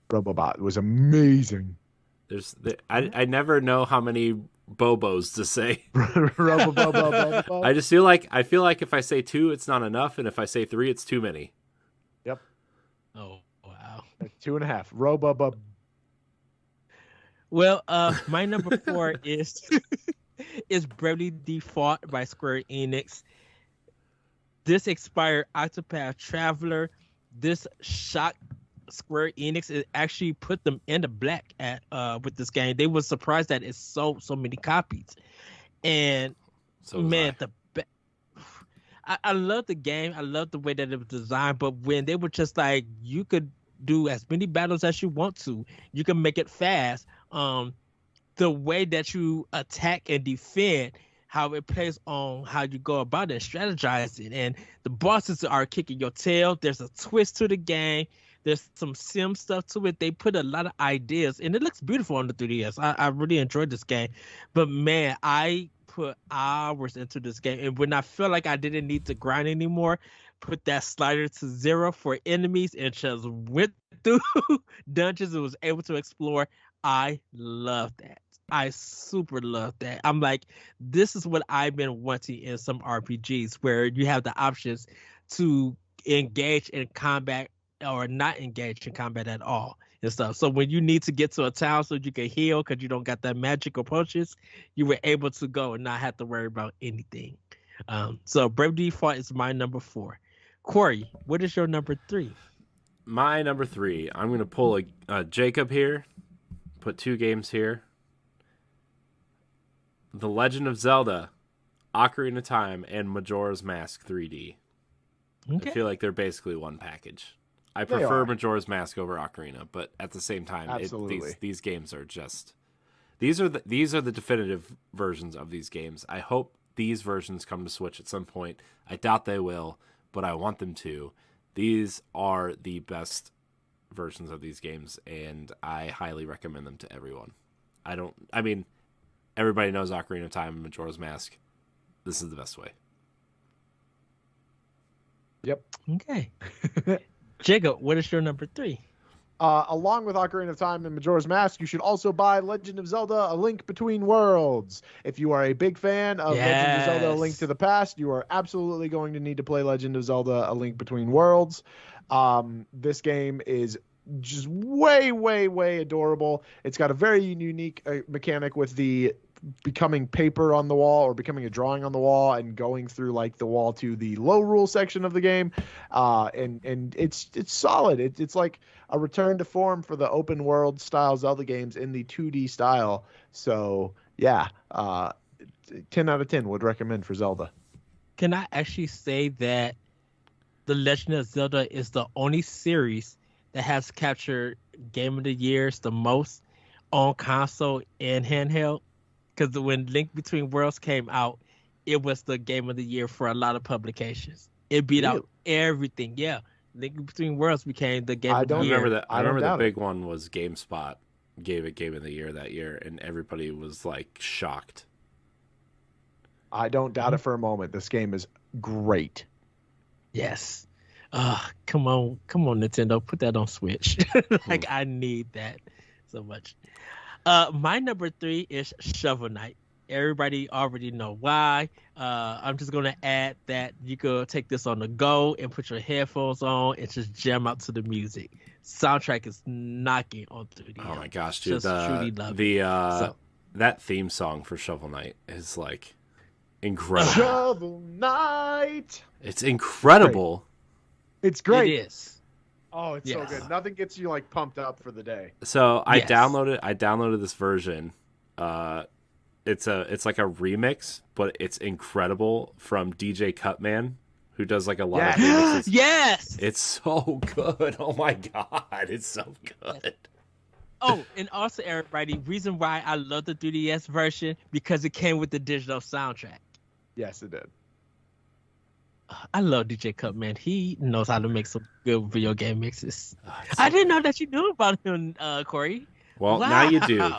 Robobot was amazing. I never know how many Bobos to say. Robo-bobo. I feel like if I say 2, it's not enough, and if I say 3, it's too many. Yep. Oh wow. 2.5. Robo-bobo. Well, my number 4 is Bravely Default by Square Enix. This expired Octopath Traveler. This shocked Square Enix. It actually put them in the black with this game. They were surprised that it sold so many copies. And I love the game. I love the way that it was designed. But when they were just like, you could do as many battles as you want to, you can make it fast. The way that you attack and defend, how it plays on how you go about it, strategizing, and the bosses are kicking your tail. There's a twist to the game. There's some sim stuff to it. They put a lot of ideas, and it looks beautiful on the 3DS. I really enjoyed this game. But, man, I put hours into this game. And when I felt like I didn't need to grind anymore, put that slider to 0 for enemies and just went through dungeons and was able to explore. I love that. I super love that. I'm like, this is what I've been wanting in some RPGs where you have the options to engage in combat or not engage in combat at all and stuff. So when you need to get to a town so you can heal because you don't got that magic approaches, you were able to go and not have to worry about anything. So Brave Default is my number 4. Corey, what is your number 3? My number 3, I'm going to pull a Jacob here, put 2 games here. The Legend of Zelda, Ocarina of Time, and Majora's Mask 3D. Okay. I feel like they're basically one package. I prefer Majora's Mask over Ocarina, but at the same time, these games are just these are the definitive versions of these games. I hope these versions come to Switch at some point. I doubt they will, but I want them to. These are the best versions of these games, and I highly recommend them to everyone. Everybody knows Ocarina of Time and Majora's Mask. This is the best way. Yep. Okay. Jacob, what is your number 3? Along with Ocarina of Time and Majora's Mask, you should also buy Legend of Zelda: A Link Between Worlds. If you are a big fan of Legend of Zelda: A Link to the Past, you are absolutely going to need to play Legend of Zelda: A Link Between Worlds. This game is just way, way, way adorable. It's got a very unique mechanic with the becoming paper on the wall or becoming a drawing on the wall and going through like the wall to the low rule section of the game. And it's solid. It's like a return to form for the open world style Zelda games in the 2D style. So yeah, 10 out of 10 would recommend for Zelda. Can I actually say that The Legend of Zelda is the only series that has captured Game of the Years the most on console and handheld? Because when Link Between Worlds came out, it was the Game of the Year for a lot of publications. It beat out everything. Yeah, Link Between Worlds became the Game of the Year. I remember the big one was GameSpot gave it Game of the Year that year, and everybody was like shocked. I don't doubt it for a moment. This game is great. Yes. Come on, Nintendo, put that on Switch. I need that so much. My number 3 is Shovel Knight. Everybody already know why. I'm just gonna add that you could take this on the go and put your headphones on and just jam out to the music. Soundtrack is knocking on 3D. Oh my gosh, dude! That theme song for Shovel Knight is like incredible. Shovel Knight. It's incredible. It's great. It is. Oh, it's so good. Nothing gets you like pumped up for the day. So I downloaded this version. It's like a remix, but it's incredible from DJ Cutman, who does like a lot of remixes. Yes. It's so good. Oh my god, it's so good. Oh, and also everybody, reason why I love the 3DS version because it came with the digital soundtrack. Yes, it did. I love DJ Cutman. He knows how to make some good video game mixes. I didn't know that you knew about him, Corey. Well, now you do.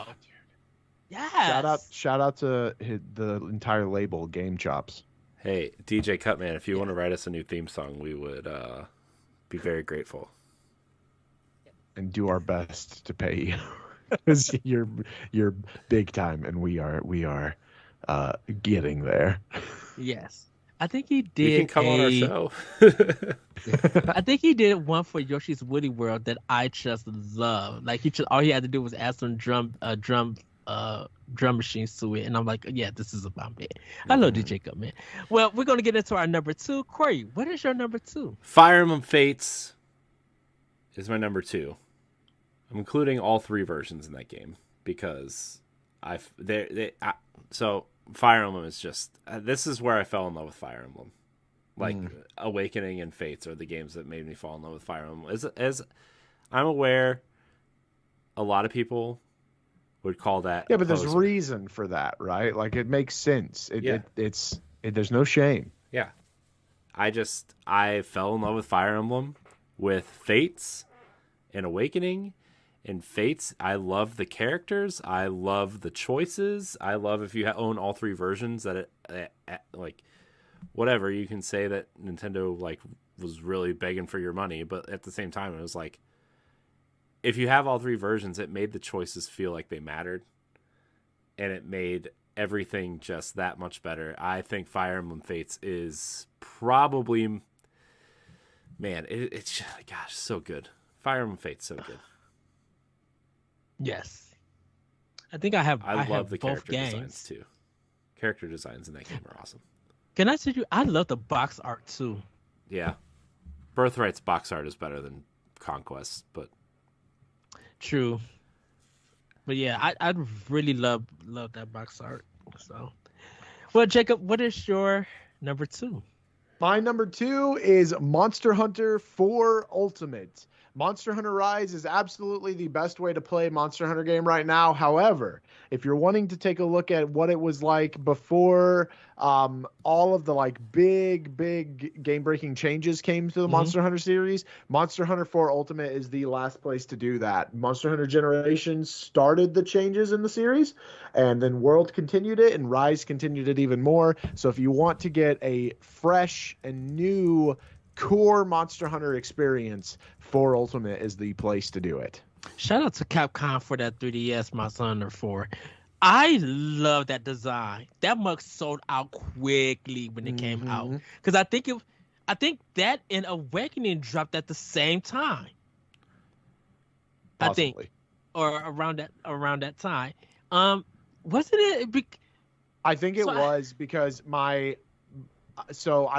Yeah. Shout out to the entire label, Game Chops. Hey, DJ Cutman, if you want to write us a new theme song, we would be very grateful. And do our best to pay you. Because you're big time, and we are getting there. Yes. I think he did. You can come on our show. I think he did one for Yoshi's Woody World that I just love. Like all he had to do was add some drum machines to it, and I'm like, yeah, this is about me. I love DJ Cutman. Well, we're gonna get into our number 2. Corey, what is your number 2? Fire Emblem Fates is my number 2. I'm including all 3 versions in that game because so Fire Emblem is just this is where I fell in love with Fire Emblem. Like Awakening and Fates are the games that made me fall in love with Fire Emblem. As I'm aware, a lot of people would call that but there's reason for that, right? Like it makes sense. There's no shame. Yeah, I fell in love with Fire Emblem with Fates and Awakening. In Fates, I love the characters. I love the choices. I love if you own all 3 versions that like whatever you can say that Nintendo like was really begging for your money, but at the same time it was like if you have all 3 versions, it made the choices feel like they mattered, and it made everything just that much better. I think Fire Emblem Fates is probably it's gosh so good. Fire Emblem Fates so good. Yes. I think I love the both character games. designs too. Character designs in that game are awesome. Can I say I love the box art too. Yeah. Birthright's box art is better than Conquest, but true. But yeah, I really love that box art. So well, Jacob, what is your number 2? My number 2 is Monster Hunter 4 Ultimate. Monster Hunter Rise is absolutely the best way to play Monster Hunter game right now. However, if you're wanting to take a look at what it was like before all of the like big game-breaking changes came to the Monster Hunter series, Monster Hunter 4 Ultimate is the last place to do that. Monster Hunter Generations started the changes in the series, and then World continued it, and Rise continued it even more. So if you want to get a fresh and new core Monster Hunter experience, 4 Ultimate is the place to do it. Shout out to Capcom for that 3DS Monster Hunter 4. I love that design. That mug sold out quickly when it came out, because I think that and Awakening dropped at the same time. Possibly. I think, or around that time. Wasn't it? I think it was because I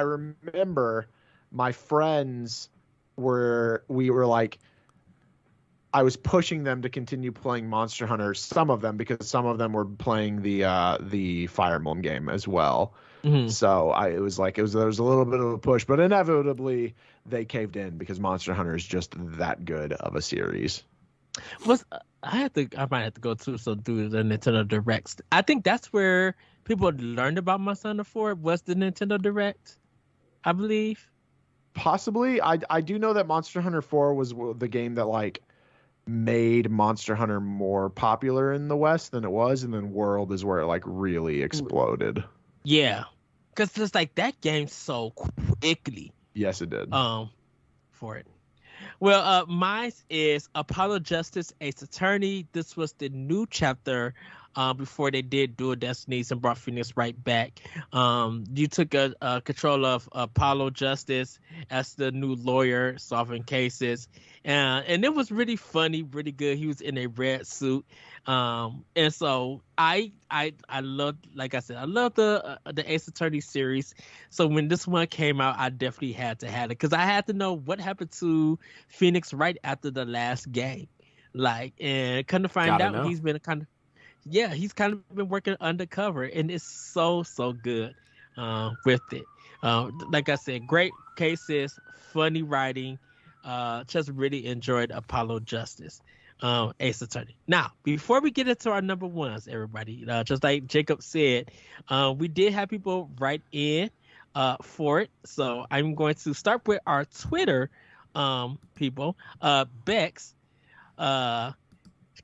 remember my friends we were like, I was pushing them to continue playing Monster Hunter, some of them, because some of them were playing the Fire Emblem game as well. So there was a little bit of a push, but inevitably they caved in because Monster Hunter is just that good of a series. I might have to go do the Nintendo Directs. I think that's where people learned about Monster Hunter 4 was the Nintendo Direct, I believe. Possibly. I do know that Monster Hunter 4 was the game that like made Monster Hunter more popular in the West than it was, and then World is where it like really exploded. Yeah, because it's like that game so quickly. Yes, it did. For it. Well, mine is Apollo Justice Ace Attorney. This was the new chapter before they did Dual Destinies and brought Phoenix right back. You took control of Apollo Justice as the new lawyer solving cases. And it was really funny, really good. He was in a red suit. And so I loved, like I said, I love the Ace Attorney series. So when this one came out, I definitely had to have it because I had to know what happened to Phoenix right after the last game. And kind of find out he's been he's kind of been working undercover, and it's so good with it. Like I said, great cases, funny writing. Just really enjoyed Apollo Justice, Ace Attorney. Now, before we get into our number ones, everybody, just like Jacob said, we did have people write in for it. So I'm going to start with our Twitter people. Bex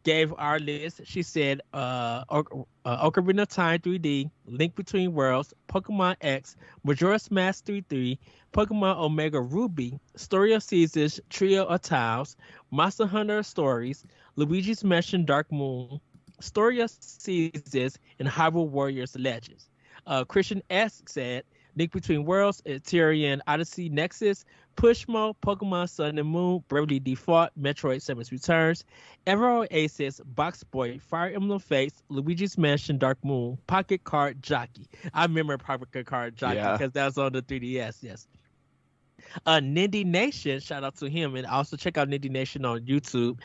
gave our list. She said Ocarina of Time 3D, Link Between Worlds, Pokemon X, Majora's Mask 3-3, Pokemon Omega Ruby, Story of Seasons, Trio of Tiles, Monster Hunter Stories, Luigi's Mansion Dark Moon, Story of Seasons, and Hyrule Warriors Legends. Christian S said Link Between Worlds, Ethereum Odyssey Nexus, Pushmo, Pokemon Sun and Moon, Bravely Default, Metroid Samus Returns, Emerald Aces, Box Boy, Fire Emblem Fates, Luigi's Mansion Dark Moon, Pocket Card Jockey. I remember Pocket Card Jockey because that was on the 3DS, yes. Nindy Nation, shout out to him, and also check out Nindy Nation on YouTube.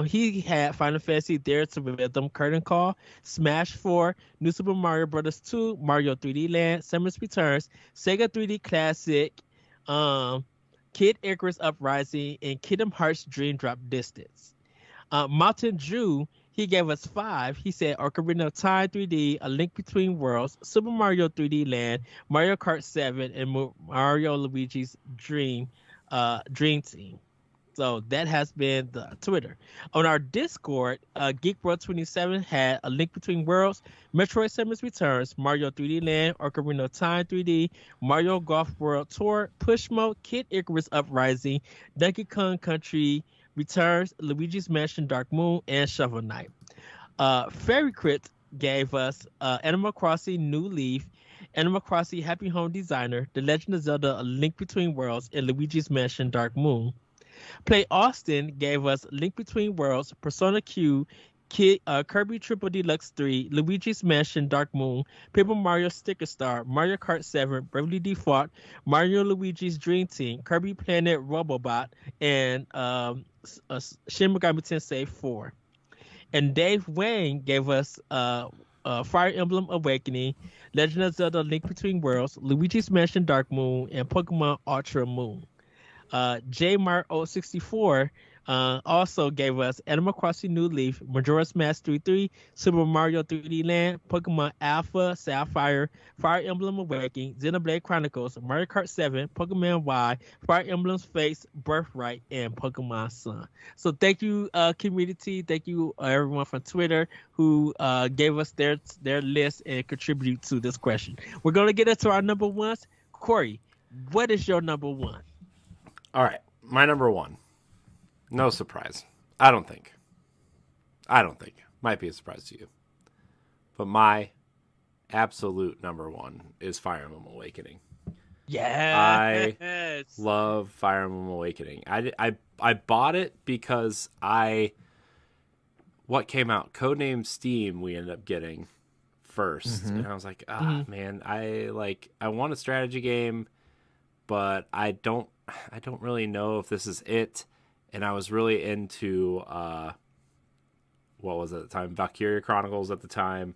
He had Final Fantasy Dare to Rhythm, Curtain Call, Smash 4, New Super Mario Bros. 2, Mario 3D Land, Samus Returns, Sega 3D Classic, Kid Icarus Uprising, and Kingdom Hearts Dream Drop Distance. Mountain Drew, he gave us 5. He said Ocarina of Time 3D, A Link Between Worlds, Super Mario 3D Land, Mario Kart 7, and Mario Luigi's Dream Team. So that has been the Twitter. On our Discord, Geek World 27 had A Link Between Worlds, Metroid Samus Returns, Mario 3D Land, Ocarina of Time 3D, Mario Golf World Tour, Pushmo, Kid Icarus Uprising, Donkey Kong Country Returns, Luigi's Mansion Dark Moon, and Shovel Knight. Fairy Crit gave us Animal Crossing New Leaf, Animal Crossing Happy Home Designer, The Legend of Zelda A Link Between Worlds, and Luigi's Mansion Dark Moon. Play Austin gave us Link Between Worlds, Persona Q, Kirby Triple Deluxe 3, Luigi's Mansion Dark Moon, Paper Mario Sticker Star, Mario Kart 7, Bravely Default, Mario Luigi's Dream Team, Kirby Planet Robobot, and Shin Megami Tensei 4. And Dave Wayne gave us Fire Emblem Awakening, Legend of Zelda: Link Between Worlds, Luigi's Mansion: Dark Moon, and Pokemon Ultra Moon. JMart064 also gave us Animal Crossing New Leaf, Majora's Mask 3, Super Mario 3D Land, Pokemon Alpha, Sapphire, Fire Emblem Awakening, Xenoblade Chronicles, Mario Kart 7, Pokemon Y, Fire Emblem's Fates, Birthright, and Pokemon Sun. So thank you, community. Thank you, everyone from Twitter who gave us their list and contribute to this question. We're going to get into our number ones. Corey, what is your number one? All right, my number one. No surprise. I don't think. Might be a surprise to you. But my absolute number one is Fire Emblem Awakening. Yes. I love Fire Emblem Awakening. I bought it because what came out? Codename Steam we ended up getting first. And I was like, man, I want a strategy game, but I don't really know if this is it. And I was really into what was it at the time? Valkyria Chronicles at the time.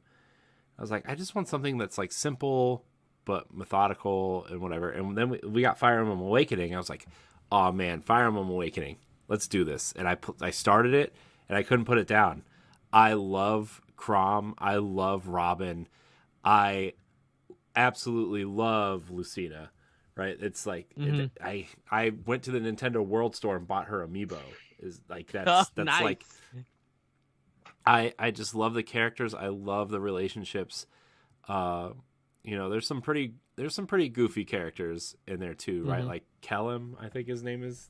I was like, I just want something that's like simple but methodical and whatever. And then we got Fire Emblem Awakening. I was like, oh man, Fire Emblem Awakening. Let's do this. And I started it and I couldn't put it down. I love Chrom. I love Robin. I absolutely love Lucina. Right, it's like I went to the Nintendo World Store and bought her amiibo. Is like that's nice. Like I just love the characters. I love the relationships. There's some pretty goofy characters in there too, right? Like Kellum, I think his name is.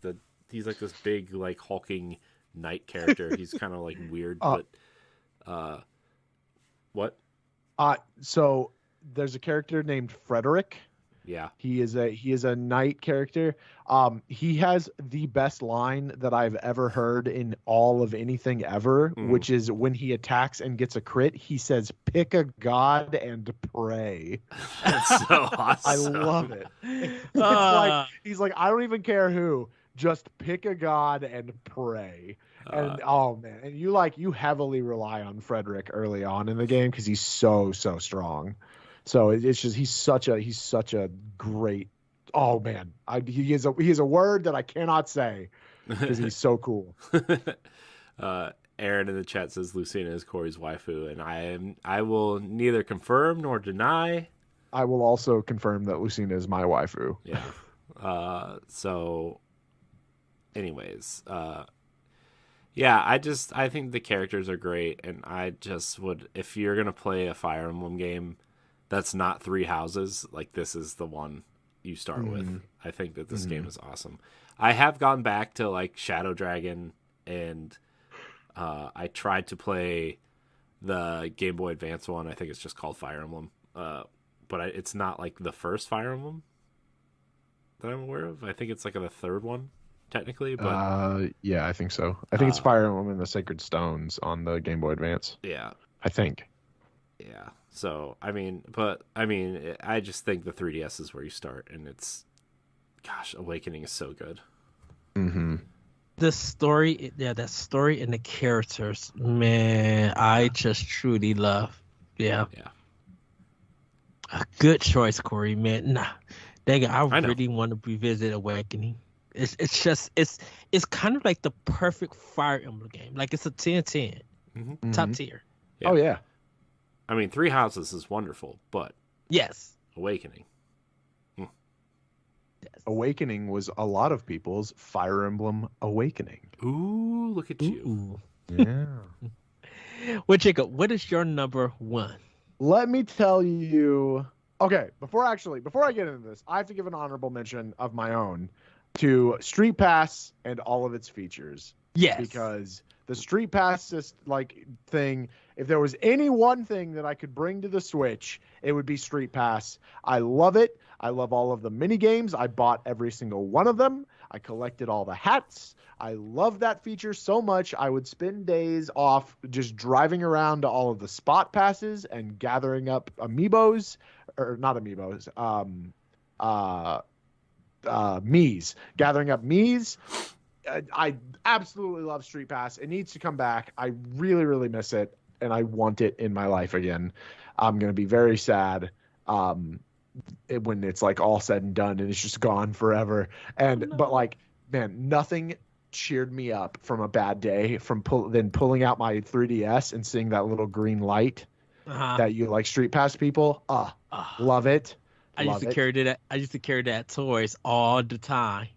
He's like this big like hulking knight character. He's kind of like weird, but what? So there's a character named Frederick. Yeah, he is a knight character. He has the best line that I've ever heard in all of anything ever, which is when he attacks and gets a crit, he says, "Pick a god and pray." That's so awesome. I love it. He's like, I don't even care who, just pick a god and pray. And oh man, and you heavily rely on Frederick early on in the game because he's so strong. So it's just he's such a great. Oh man, he is a word that I cannot say because he's so cool. Aaron in the chat says Lucina is Corey's waifu, and I will neither confirm nor deny. I will also confirm that Lucina is my waifu. Yeah. So, anyways, yeah, I think the characters are great, and I just would, if you're gonna play a Fire Emblem game that's not Three Houses, like this is the one you start with. I think that this game is awesome. I have gone back to like Shadow Dragon, and I tried to play the Game Boy Advance one. I think it's just called Fire Emblem, but it's not like the first Fire Emblem that I'm aware of. I think it's like the third one technically, but yeah, I think so. I think it's Fire Emblem and the Sacred Stones on the Game Boy Advance. Yeah, I think. Yeah. So, I just think the 3DS is where you start, and Awakening is so good. The story, that story and the characters, man, I just truly love. Yeah. A good choice, Corey, man. Nah, dang it, I really want to revisit Awakening. It's kind of like the perfect Fire Emblem game. Like it's a 10/10, top tier. Yeah. Oh yeah. I mean, Three Houses is wonderful, but yes, Awakening. Yes. Awakening was a lot of people's Fire Emblem Awakening. Ooh, look at you. Yeah. Well, Jacob, what is your number one? Let me tell you. Okay, before I get into this, I have to give an honorable mention of my own to Street Pass and all of its features. Yes. Because the Street Pass thing, if there was any one thing that I could bring to the Switch, it would be Street Pass. I love it. I love all of the mini games. I bought every single one of them. I collected all the hats. I love that feature so much. I would spend days off just driving around to all of the spot passes and gathering up amiibos, or not amiibos, Miis. Gathering up Miis. I absolutely love Street Pass. It needs to come back. I really, really miss it. and I want it in my life again. I'm gonna be very sad when it's like all said and done and it's just gone forever. But like, man, nothing cheered me up from a bad day than pulling out my 3DS and seeing that little green light that you like street pass people. Love it. I used to carry that toys all the time.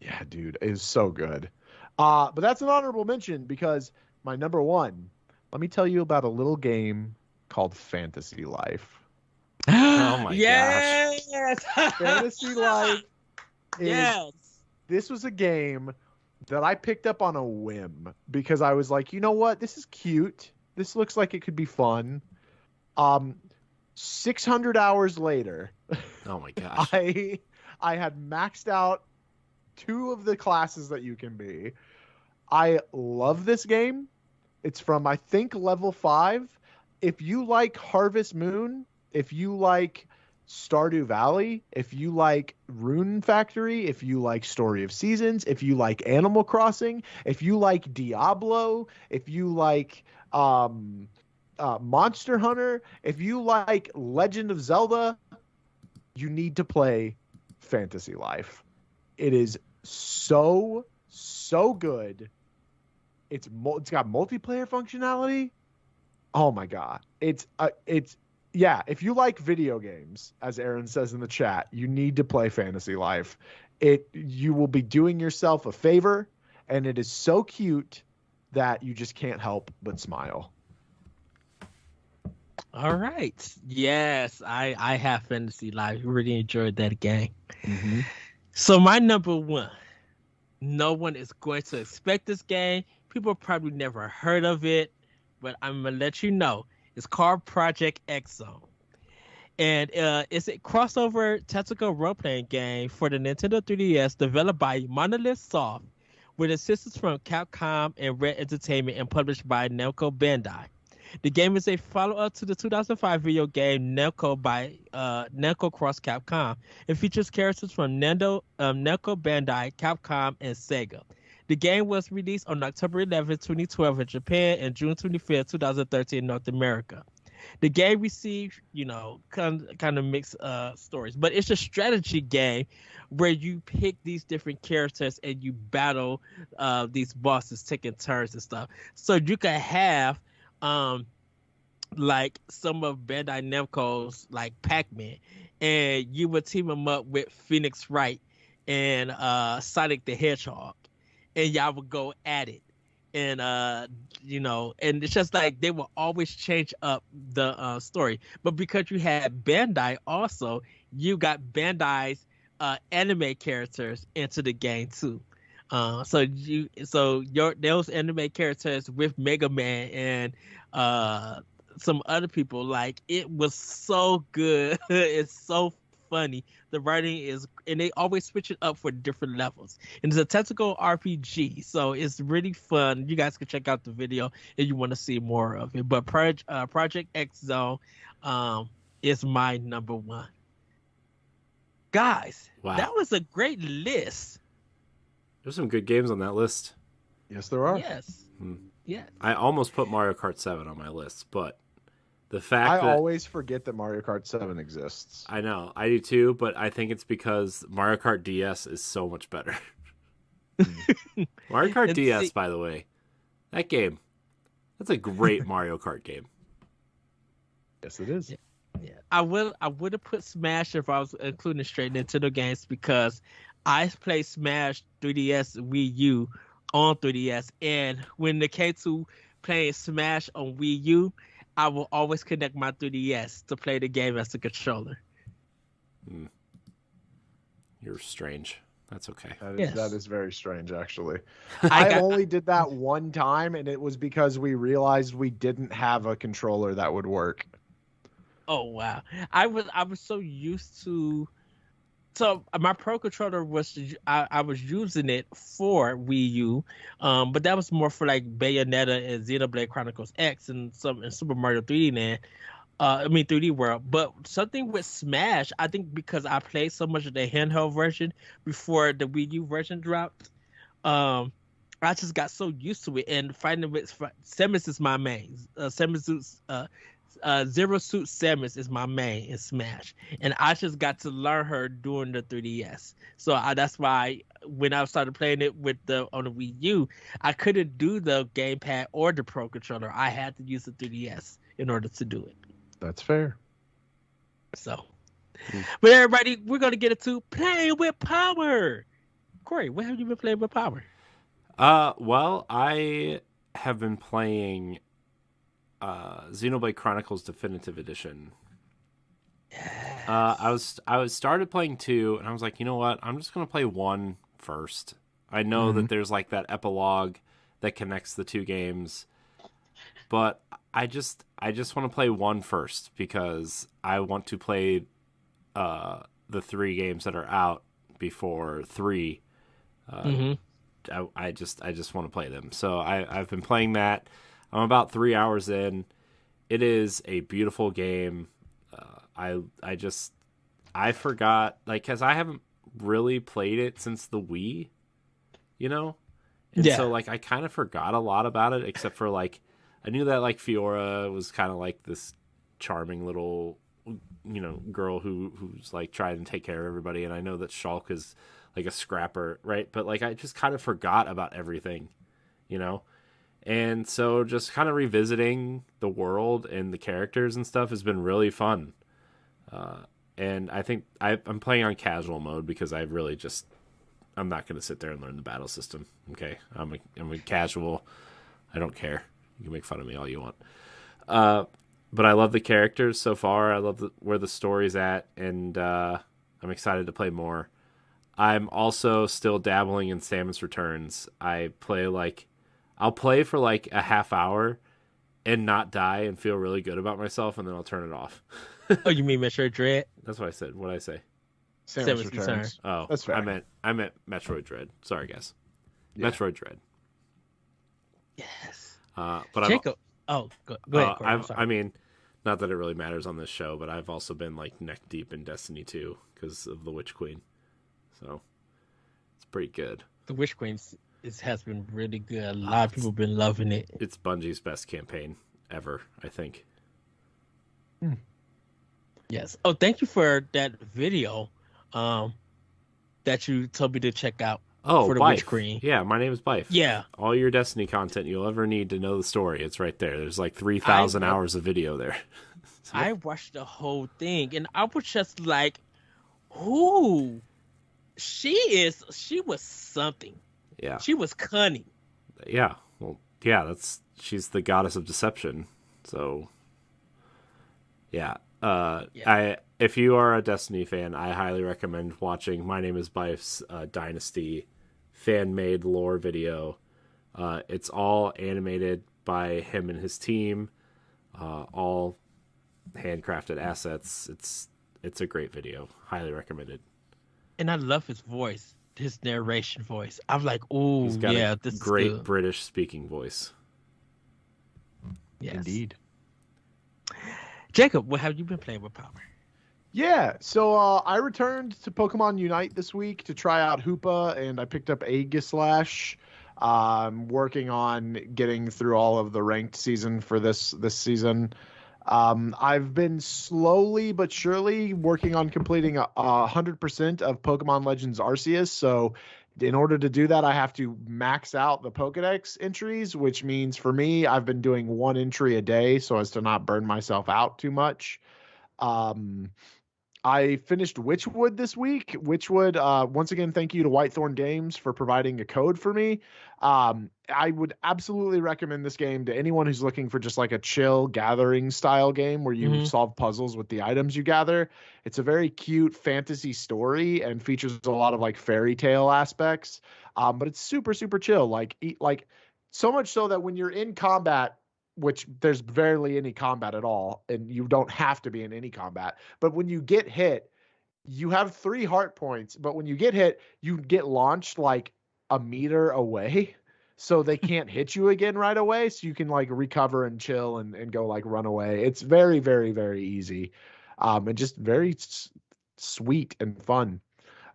Yeah, dude, it is so good. But that's an honorable mention because my number one, let me tell you about a little game called Fantasy Life. Oh my gosh. Fantasy Life this was a game that I picked up on a whim because I was like, you know what? This is cute. This looks like it could be fun. 600 hours later, oh my gosh. I had maxed out 2 of the classes that you can be. I love this game. It's from, I think, level 5. If you like Harvest Moon, if you like Stardew Valley, if you like Rune Factory, if you like Story of Seasons, if you like Animal Crossing, if you like Diablo, if you like Monster Hunter, if you like Legend of Zelda, you need to play Fantasy Life. It is so good. It's got multiplayer functionality. Oh my god. It's if you like video games, as Aaron says in the chat, you need to play Fantasy Life. You will be doing yourself a favor, and it is so cute that you just can't help but smile. All right. Yes, I have Fantasy Life. Really enjoyed that game. Mm-hmm. So my number one, no one is going to expect this game. People probably never heard of it, but I'm going to let you know. It's called Project X Zone. And it's a crossover tactical role-playing game for the Nintendo 3DS developed by Monolith Soft with assistance from Capcom and Red Entertainment and published by Namco Bandai. The game is a follow-up to the 2005 video game Namco by Namco Cross Capcom. It features characters from Namco Bandai, Capcom, and Sega. The game was released on October 11, 2012 in Japan and June 25, 2013 in North America. The game received, kind of mixed stories, but it's a strategy game where you pick these different characters and you battle these bosses, taking turns and stuff. So you can have like some of Bandai Namco's like Pac-Man, and you would team them up with Phoenix Wright and Sonic the Hedgehog, and y'all would go at it. And and it's just like they will always change up the story. But because you had Bandai also, you got Bandai's anime characters into the game too. Those anime characters with Mega Man and some other people, like, it was so good. It's so funny. The writing is, and they always switch it up for different levels. And it's a tactical RPG, so it's really fun. You guys can check out the video if you want to see more of it. But Project X Zone is my number one. Guys, wow, that was a great list. There's some good games on that list. Yes, there are. Yes. Yeah. I almost put Mario Kart 7 on my list, but the fact I always forget that Mario Kart 7 exists. I know, I do too, but I think it's because Mario Kart DS is so much better. Mario Kart DS, by the way, that game, that's a great Mario Kart game. Yes, it is. Yeah. I would have put Smash if I was including straight Nintendo games, because I played Smash 3DS, Wii U on 3DS, and when it came to playing Smash on Wii U, I will always connect my 3DS to play the game as a controller. You're strange. That's okay. That is very strange, actually. I only did that one time, and it was because we realized we didn't have a controller that would work. Oh wow! I was so used to. So my Pro Controller I was using it for Wii U, but that was more for like Bayonetta and Xenoblade Chronicles X and Super Mario 3D Land. 3D World. But something with Smash, I think because I played so much of the handheld version before the Wii U version dropped, I just got so used to it, and fighting with Samus is my main. Zero Suit Samus is my main in Smash, and I just got to learn her during the 3DS. So that's why when I started playing it on the Wii U, I couldn't do the gamepad or the Pro Controller. I had to use the 3DS in order to do it. That's fair. So, but everybody, we're gonna get into playing with power. Corey, what have you been playing with power? Well, I have been playing Xenoblade Chronicles Definitive Edition. Yes. I was started playing 2, and I was like, you know what? I'm just gonna play 1 first. I know that there's like that epilogue that connects the 2 games, but I just want to play 1 first because I want to play the 3 games that are out before 3. I just want to play them. So I've been playing that. I'm about 3 hours in. It is a beautiful game. I forgot, like, because I haven't really played it since the Wii, you know? And so, like, I kind of forgot a lot about it, except for, like, I knew that, like, Fiora was kind of like this charming little, you know, girl who's, like, trying to take care of everybody. And I know that Shulk is, like, a scrapper, right? But, like, I just kind of forgot about everything, you know? And so just kind of revisiting the world and the characters and stuff has been really fun. And I think I'm playing on casual mode because I'm not going to sit there and learn the battle system. Okay. I'm a casual. I don't care. You can make fun of me all you want. But I love the characters so far. I love where the story's at, and I'm excited to play more. I'm also still dabbling in Samus Returns. I'll play for like a half hour and not die and feel really good about myself, and then I'll turn it off. Oh, you mean Metroid Dread? That's what I said. What did I say? Samus Returns. Oh, that's fair. I meant Metroid Dread. Sorry, guys. Yeah. Metroid Dread. Yes. But Jacob. Go ahead. Corey, I mean, not that it really matters on this show, but I've also been like neck deep in Destiny 2 because of the Witch Queen. So it's pretty good. The Witch Queen has been really good. A lot of people have been loving it. It's Bungie's best campaign ever, I think. Yes. Oh, thank you for that video that you told me to check out for the Bife. Witch Queen. Yeah, my name is Bife. Yeah. All your Destiny content you'll ever need to know the story, it's right there. There's like 3,000 hours of video there. So, I watched the whole thing, and I was just like, who? She was something. Yeah. She was cunning. Yeah. Well, yeah, she's the goddess of deception. So, yeah. If you are a Destiny fan, I highly recommend watching My Name is Bife's Dynasty fan-made lore video. It's all animated by him and his team, all handcrafted assets. It's a great video. Highly recommended. And I love his voice, his narration voice. I'm like, oh yeah, this is great good. British speaking voice. Yes. Indeed. Jacob, what have you been playing with power? Yeah, so I returned to Pokemon Unite this week to try out Hoopa, and I picked up Aegislash. I'm working on getting through all of the ranked season for this season. I've been slowly but surely working on completing 100% of Pokemon Legends Arceus. So in order to do that, I have to max out the Pokedex entries, which means for me, I've been doing 1 entry a day so as to not burn myself out too much. I finished Witchwood this week. Witchwood, once again, thank you to Whitethorn Games for providing a code for me. I would absolutely recommend this game to anyone who's looking for just like a chill gathering style game where you solve puzzles with the items you gather. It's a very cute fantasy story and features a lot of like fairy tale aspects. But it's super, super chill. Like so much so that when you're in combat, which there's barely any combat at all, and you don't have to be in any combat. But when you get hit, you have 3 heart points. But when you get hit, you get launched like a meter away. So they can't hit you again right away. So you can like recover and chill and go like run away. It's very, very, very easy. And just very sweet and fun.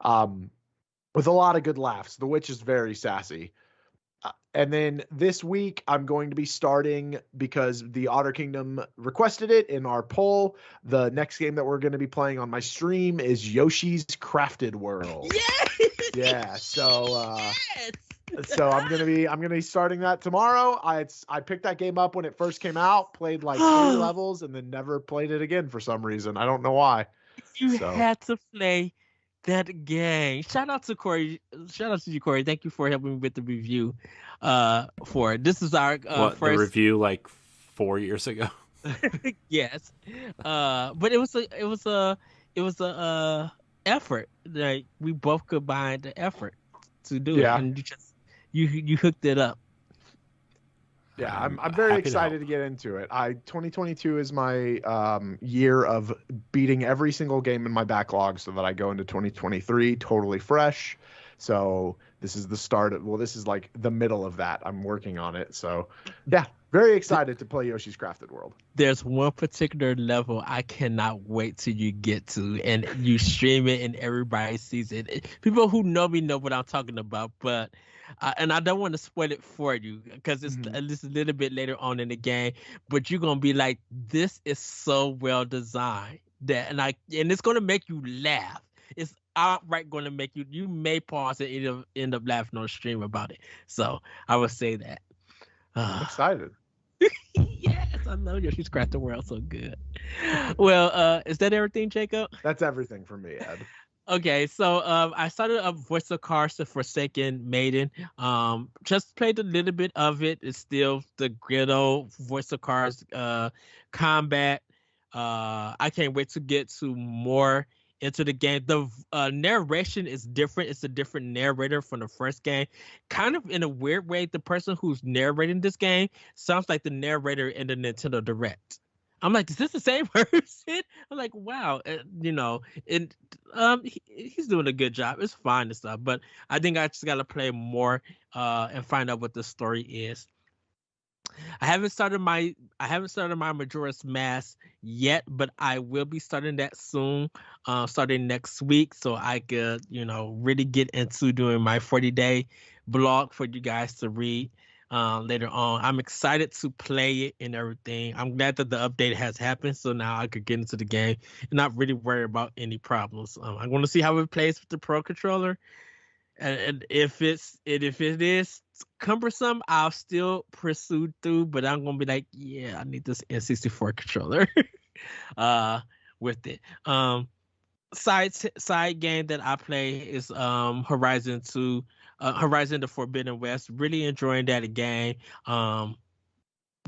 With a lot of good laughs. The witch is very sassy. And then this week, I'm going to be starting, because the Otter Kingdom requested it in our poll. The next game that we're going to be playing on my stream is Yoshi's Crafted World. Yes! Yeah. So, Yes! so I'm gonna be starting that tomorrow. I picked that game up when it first came out, played like 3 levels, and then never played it again for some reason. I don't know why. You had to play that game. Shout out to Corey. Shout out to you, Corey. Thank you for helping me with the review. For it. This is our first the review like 4 years ago. Yes, but it was a effort. Like we both combined the effort to do it, and you hooked it up. Yeah, I'm very excited to get into it. 2022 is my year of beating every single game in my backlog, so that I go into 2023 totally fresh. So this is the start of, well, this is like the middle of that. I'm working on it. So yeah, very excited to play Yoshi's Crafted World. There's one particular level I cannot wait till you get to, and you stream it and everybody sees it. People who know me know what I'm talking about, but and I don't want to spoil it for you because it's just a little bit later on in the game, but you're going to be like, this is so well designed and it's going to make you laugh. It's outright going to make you may pause and end up laughing on stream about it. So I would say that. I'm excited. Yes, I love Yoshi's Crafted World so good. Well, is that everything, Jacob? That's everything for me, Ed. Okay, so I started up Voice of Cards to Forsaken Maiden. Just played a little bit of it. It's still the good old Voice of Cards combat. I can't wait to get to more into the game. The narration is different. It's a different narrator from the first game. Kind of in a weird way, the person who's narrating this game sounds like the narrator in the Nintendo Direct. I'm like, is this the same person? I'm like, wow, and he's doing a good job. It's fine and stuff, but I think I just gotta play more and find out what the story is. I haven't started my Majora's Mask yet, but I will be starting that soon, starting next week, so I could really get into doing my 40-day blog for you guys to read. Later on. I'm excited to play it and everything. I'm glad that the update has happened, so now I could get into the game and not really worry about any problems. I'm going to see how it plays with the Pro Controller, and if it is cumbersome, I'll still pursue through. But I'm going to be like, yeah, I need this N64 controller with it. Side game that I play is Horizon 2. Horizon the Forbidden West. Really enjoying that game.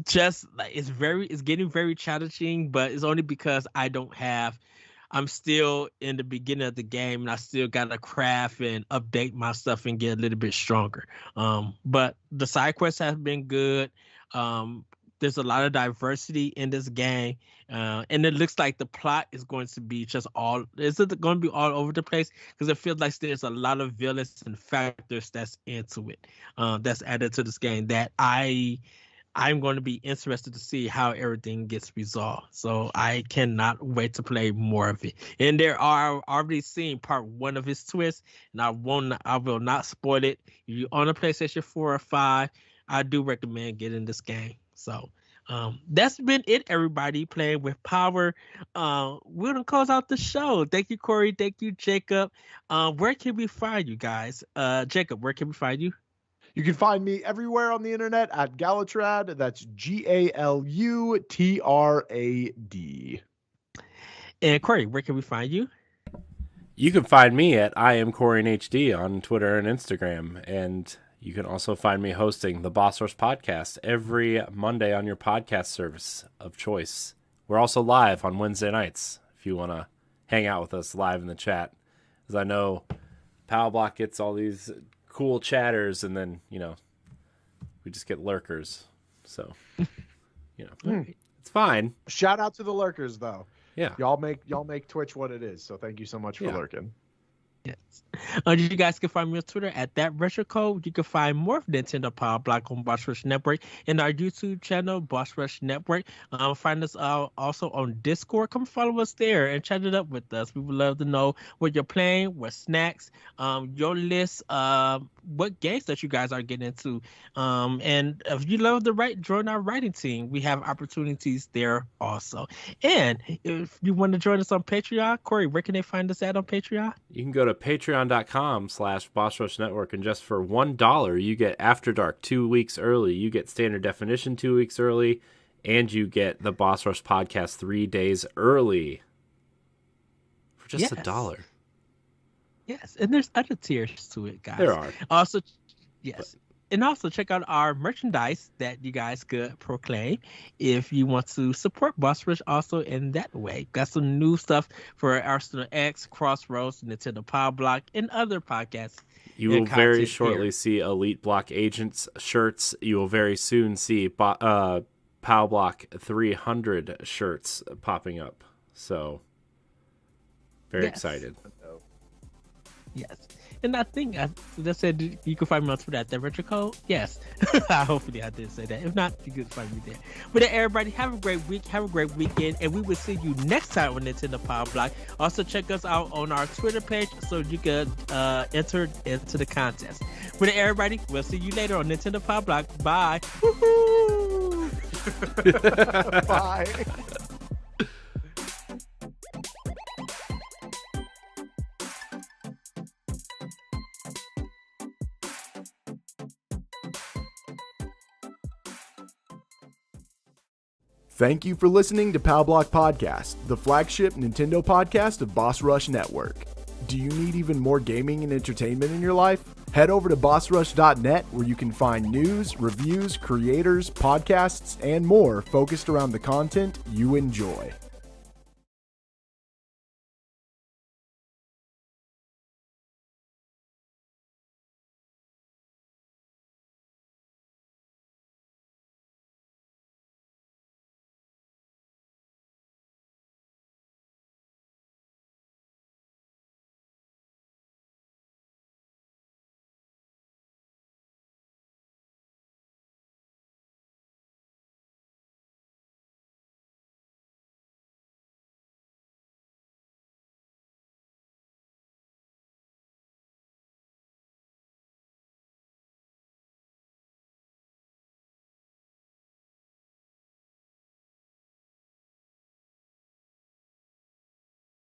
Just like it's getting very challenging, but it's only because I'm still in the beginning of the game and I still gotta craft and update my stuff and get a little bit stronger. But the side quests have been good. There's a lot of diversity in this game. And it looks like the plot is going to be going to be all over the place, because it feels like there's a lot of villains and factors that's into it, that's added to this game that I'm going to be interested to see how everything gets resolved. So I cannot wait to play more of it. And I've already seen part 1 of his twist, and I will not spoil it. If you're on a PlayStation 4 or 5, I do recommend getting this game. So that's been it, everybody, playing with power. We're gonna close out the show. Thank you, Corey. Thank you, Jacob. Where can we find you guys? Jacob, where can we find you? You can find me everywhere on the internet at Galutrad. That's Galutrad. And Corey, where can we find you? You can find me at I am Corey in HD on Twitter and Instagram, and you can also find me hosting the Boss Rush podcast every Monday on your podcast service of choice. We're also live on Wednesday nights if you want to hang out with us live in the chat. As I know, Pow Block gets all these cool chatters, and then, we just get lurkers. So, it's fine. Shout out to the lurkers, though. Yeah. Y'all make Twitch what it is. So thank you so much for lurking. Yes. You guys can find me on Twitter at that retro code. You can find more of Nintendo Pow Block on Boss Rush Network and our YouTube channel, Boss Rush Network. Find us also on Discord. Come follow us there and chat it up with us. We would love to know what you're playing, what snacks, your list, what games that you guys are getting into. And if you love to write, join our writing team. We have opportunities there also. And if you want to join us on Patreon, Corey, where can they find us at on Patreon? You can go to patreon.com/Boss Rush Network, and just for $1, you get After Dark 2 weeks early, you get Standard Definition 2 weeks early, and you get the Boss Rush podcast 3 days early for just $1. Yes, and there's other tiers to it, guys. There are. Also, yes. And also check out our merchandise that you guys could proclaim if you want to support Boss Rush also in that way. Got some new stuff for Arsenal X, Crossroads, Nintendo Pow Block, and other podcasts. You will very shortly see Elite Block Agents shirts. You will very soon see Pow Block 300 shirts popping up. So, very excited. Yes. And I think I just said you can find me on Twitter at that retro code. Yes. Hopefully I did say that. If not, you can find me there. But everybody, have a great week. Have a great weekend. And we will see you next time on Nintendo Pow Block. Also, check us out on our Twitter page so you can enter into the contest. But everybody, we'll see you later on Nintendo Pow Block. Bye. Woo-hoo! Bye. Thank you for listening to Pow Block Podcast, the flagship Nintendo podcast of Boss Rush Network. Do you need even more gaming and entertainment in your life? Head over to bossrush.net where you can find news, reviews, creators, podcasts, and more focused around the content you enjoy.